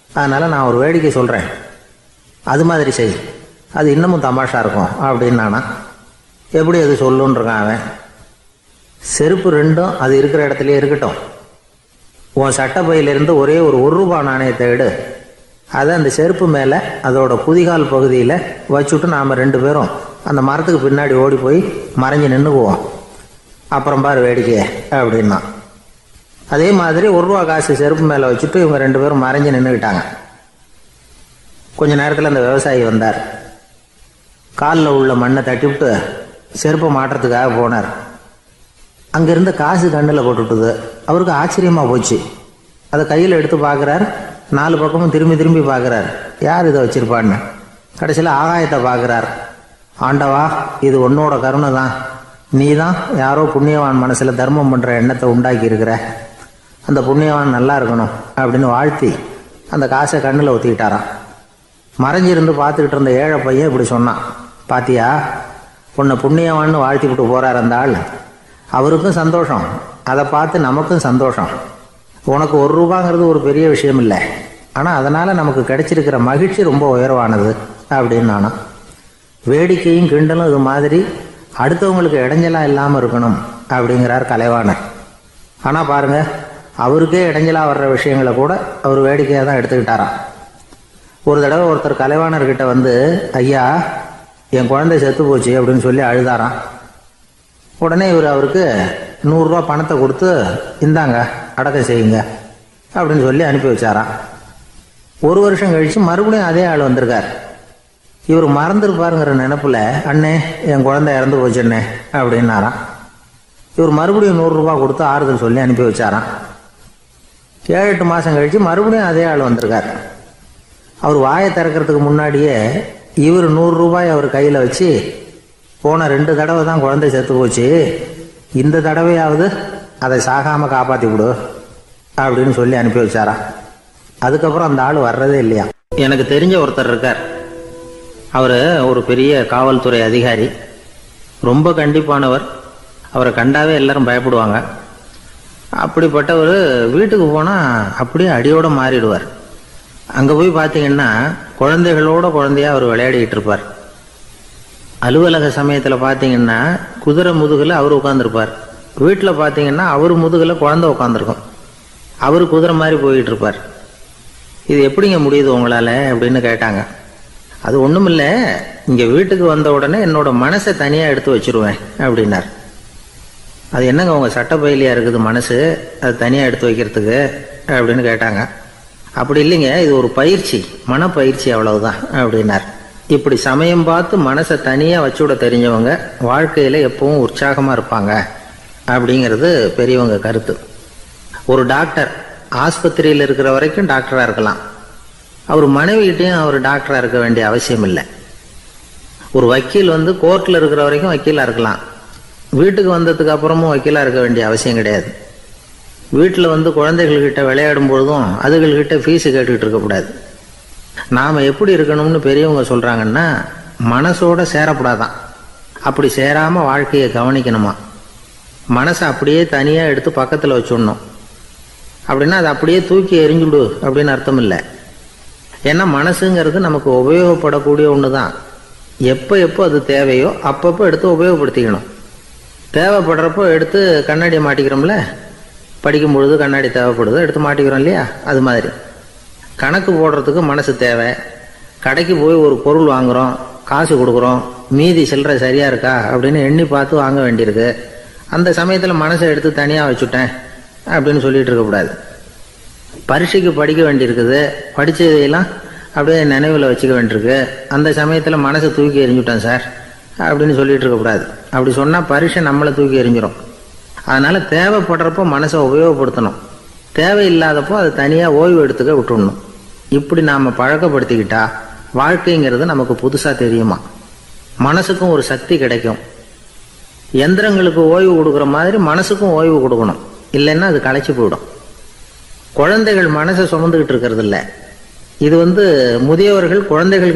[SPEAKER 2] அதனால் நான் ஒரு வேடிக்கை சொல்கிறேன், அது மாதிரி செய், அது இன்னமும் தமாஷா இருக்கும் அப்படின்னு நானா. எப்படி அது சொல்லுன்னு இருக்கான் அவன். செருப்பு 2ம் அது இருக்கிற இடத்துலையே இருக்கட்டும். உன் சட்டை பையிலிருந்து ஒரே ஒரு ரூபாய் நாணயத்தை எடு. அதை அந்த செருப்பு மேலே அதோட குதிகால் பகுதியில் வச்சுட்டு நாம் 2 பேரும் அந்த மரத்துக்கு பின்னாடி ஓடி போய் மறைஞ்சு நின்றுக்குவோம். அப்புறம் பாரு வேடிக்கையே அப்படின்னா. அதே மாதிரி ரூபா காசு செருப்பு மேலே வச்சுட்டு இவங்க 2 பேரும் மறைஞ்சு நின்றுக்கிட்டாங்க. கொஞ்ச நேரத்தில் அந்த விவசாயி வந்தார். காலில் உள்ள மண்ணை தட்டிவிட்டு செருப்பை மாட்டுறதுக்காக போனார். அங்கிருந்த காசு கண்ணில் போட்டுவிட்டுது. அவருக்கு ஆச்சரியமாக போச்சு. அதை கையில் எடுத்து பார்க்குறார். 4 பக்கமும் திரும்பி திரும்பி பார்க்குறார், யார் இதை வச்சிருப்பான்னு. கடைசியில் ஆகாயத்தை பார்க்குறார். ஆண்டவா, இது உன்னோட கருணை தான். நீ தான் யாரோ புண்ணியவான் மனசில் தர்மம் பண்ணுற எண்ணத்தை உண்டாக்கி இருக்கிற. அந்த புண்ணியவான் நல்லா இருக்கணும் அப்படின்னு வாழ்த்தி அந்த காசை கண்ணில் ஊற்றிக்கிட்டாரான். மறைஞ்சிருந்து பார்த்துக்கிட்டு இருந்த ஏழை பையன் இப்படி சொன்னான், பாத்தியா, உன்னை புண்ணியவான்னு வாழ்த்தி விட்டு போகிறார் அந்த ஆள். அவருக்கும் சந்தோஷம், அதை பார்த்து நமக்கும் சந்தோஷம். உனக்கு ரூபாங்கிறது ஒரு பெரிய விஷயம் இல்லை, ஆனால் அதனால் நமக்கு கிடைச்சிருக்கிற மகிழ்ச்சி ரொம்ப உயர்வானது அப்படின்னு நானும். வேடிக்கையும் கிண்டலும் இது மாதிரி அடுத்தவங்களுக்கு இடைஞ்சலாக இல்லாமல் இருக்கணும் அப்படிங்கிறார் கலைவாணர். ஆனால் பாருங்கள், அவருக்கே இடைஞ்சலாக வர்ற விஷயங்களை கூட அவர் வேடிக்கையாக தான் எடுத்துக்கிட்டாராம். ஒரு தடவை ஒருத்தர் கலைவாணர்கிட்ட வந்து, ஐயா என் குழந்தை செத்து போச்சு அப்படின்னு சொல்லி அழுதாராம். உடனே இவர் அவருக்கு 100 ரூபா பணத்தை கொடுத்து, இந்தாங்க அடக்கம் செய்யுங்க அப்படின்னு சொல்லி அனுப்பி வச்சாராம். 1 வருஷம் கழிச்சு மறுபடியும் அதே ஆள் வந்திருக்கார். இவர் மறந்துருப்பாருங்கிற நினைப்புல, அண்ணே என் குழந்தை இறந்து போச்சுண்ணே அப்படின்னாராம். இவர் மறுபடியும் 100 ரூபா கொடுத்து ஆறுதல் சொல்லி அனுப்பி வச்சாராம். 7-8 மாசம் கழிச்சு மறுபடியும் அதே ஆள் வந்திருக்கார். அவர் வாயை திறக்கிறதுக்கு முன்னாடியே இவர் 100 ரூபாய் அவர் கையில வச்சு, போன 2 தடவை தான் குழந்தை செத்து போச்சு, இந்த தடவையாவது அதை சாகாம காப்பாத்தி விடு அப்படின்னு சொல்லி அனுப்பி வச்சாராம். அதுக்கப்புறம் அந்த ஆள் வர்றதே இல்லையா. எனக்கு தெரிஞ்ச ஒருத்தர் இருக்கார். அவரு ஒரு பெரிய காவல்துறை அதிகாரி, ரொம்ப கண்டிப்பானவர். அவரை கண்டாவே எல்லாரும் பயப்படுவாங்க. அப்படிப்பட்டவர் வீட்டுக்கு போனா அப்படியே அடியோட மாறிடுவார். அங்க போய் பார்த்தீங்கன்னா குழந்தைகளோட குழந்தையா அவர் விளையாடிக்கிட்டு இருப்பார். அலுவலக சமயத்துல பார்த்தீங்கன்னா குதிரை முதுகுல அவர் உட்காந்துருப்பார். வீட்டுல பார்த்தீங்கன்னா அவர் முதுகுல குழந்தை உட்காந்துருக்கும். அவரு குதிரை மாதிரி போயிட்டு இருப்பார். இது எப்படிங்க முடியுது உங்களால அப்படின்னு கேட்டாங்க. அது ஒண்ணுமில்ல, இங்க வீட்டுக்கு வந்த உடனே என்னோட மனசை தனியா எடுத்து வச்சிருவேன் அப்படின்னார். அது என்னங்க உங்க சட்டப்பையிலையா இருக்குது மனசு, அது தனியா எடுத்து வைக்கிறதுக்கு அப்படின்னு கேட்டாங்க. அப்படி இல்லைங்க, இது ஒரு பயிற்சி, மனப்பயிற்சி, அவ்வளவுதான் அப்படின்னார். இப்படி சமயம் பார்த்து மனசை தனியா வச்சுவிட தெரிஞ்சவங்க வாழ்க்கையில எப்பவும் உற்சாகமா இருப்பாங்க அப்படிங்கிறது பெரியவங்க கருத்து. ஒரு டாக்டர் ஆஸ்பத்திரியில் இருக்கிற வரைக்கும் டாக்டரா இருக்கலாம். அவர் மனைவிகிட்டையும் அவர் டாக்டரா இருக்க வேண்டிய அவசியம் இல்லை. ஒரு வக்கீல் கோர்ட்ல இருக்கிற வரைக்கும் வக்கீலா இருக்கலாம். வீட்டுக்கு வந்ததுக்கு அப்புறமும் வக்கீலா இருக்க வேண்டிய அவசியம் கிடையாது. வீட்டில் குழந்தைகள்கிட்ட விளையாடும் பொழுதும் அதுகள்கிட்ட ஃபீஸு கேட்டுக்கிட்டு இருக்கக்கூடாது. நாம் எப்படி இருக்கணும்னு பெரியவங்க சொல்கிறாங்கன்னா, மனசோட சேரக்கூடாதான். அப்படி சேராமல் வாழ்க்கையை கவனிக்கணுமா. மனசை அப்படியே தனியாக எடுத்து பக்கத்தில் வச்சுடணும். அப்படின்னா அதை அப்படியே தூக்கி எறிஞ்சுடு அப்படின்னு அர்த்தம் இல்லை. ஏன்னா மனசுங்கிறது நமக்கு உபயோகப்படக்கூடிய ஒன்று தான். எப்போ அது தேவையோ அப்பப்போ எடுத்து உபயோகப்படுத்திக்கணும். தேவைப்படுறப்போ எடுத்து கண்ணாடியை மாட்டிக்கிறோம்ல, படிக்கும் பொழுது கண்ணாடி தேவைப்படுது, எடுத்து மாட்டிக்கிறோம் இல்லையா. அது மாதிரி கணக்கு போடுறதுக்கு மனசு தேவை. கடைக்கு போய் ஒரு பொருள் வாங்குறோம், காசு கொடுக்குறோம், மீதி சில்லறை சரியா இருக்கா அப்படின்னு எண்ணி பார்த்து வாங்க வேண்டியிருக்கு. அந்த சமயத்தில் மனசை எடுத்து தனியாக வச்சுட்டேன் அப்படின்னு சொல்லிட்டு இருக்கக்கூடாது. பரீட்சைக்கு படிக்க வேண்டியிருக்குது, படித்ததையெல்லாம் அப்படியே நினைவில் வச்சுக்க வேண்டியிருக்கு. அந்த சமயத்தில் மனசை தூக்கி எறிஞ்சுட்டேன் சார் அப்படின்னு சொல்லிட்டு இருக்கக்கூடாது. அப்படி சொன்னால் பரீட்சை நம்மளை தூக்கி எறிஞ்சிடும். அதனால தேவைப்படுறப்போ மனசை உபயோகப்படுத்தணும், தேவையில்லாதப்போ அதை தனியாக ஓய்வு எடுத்துக்க விட்டுடணும். இப்படி நாம் பழக்கப்படுத்திக்கிட்டா வாழ்க்கைங்கிறது நமக்கு புதுசாக தெரியுமா. மனசுக்கும் ஒரு சக்தி கிடைக்கும். எந்திரங்களுக்கு ஓய்வு கொடுக்குற மாதிரி மனசுக்கும் ஓய்வு கொடுக்கணும், இல்லைன்னா அது களைச்சி போயிடும். குழந்தைகள் மனசை சுமந்துக்கிட்டு இருக்கிறது இல்லை. இது முதியவர்கள் குழந்தைகள்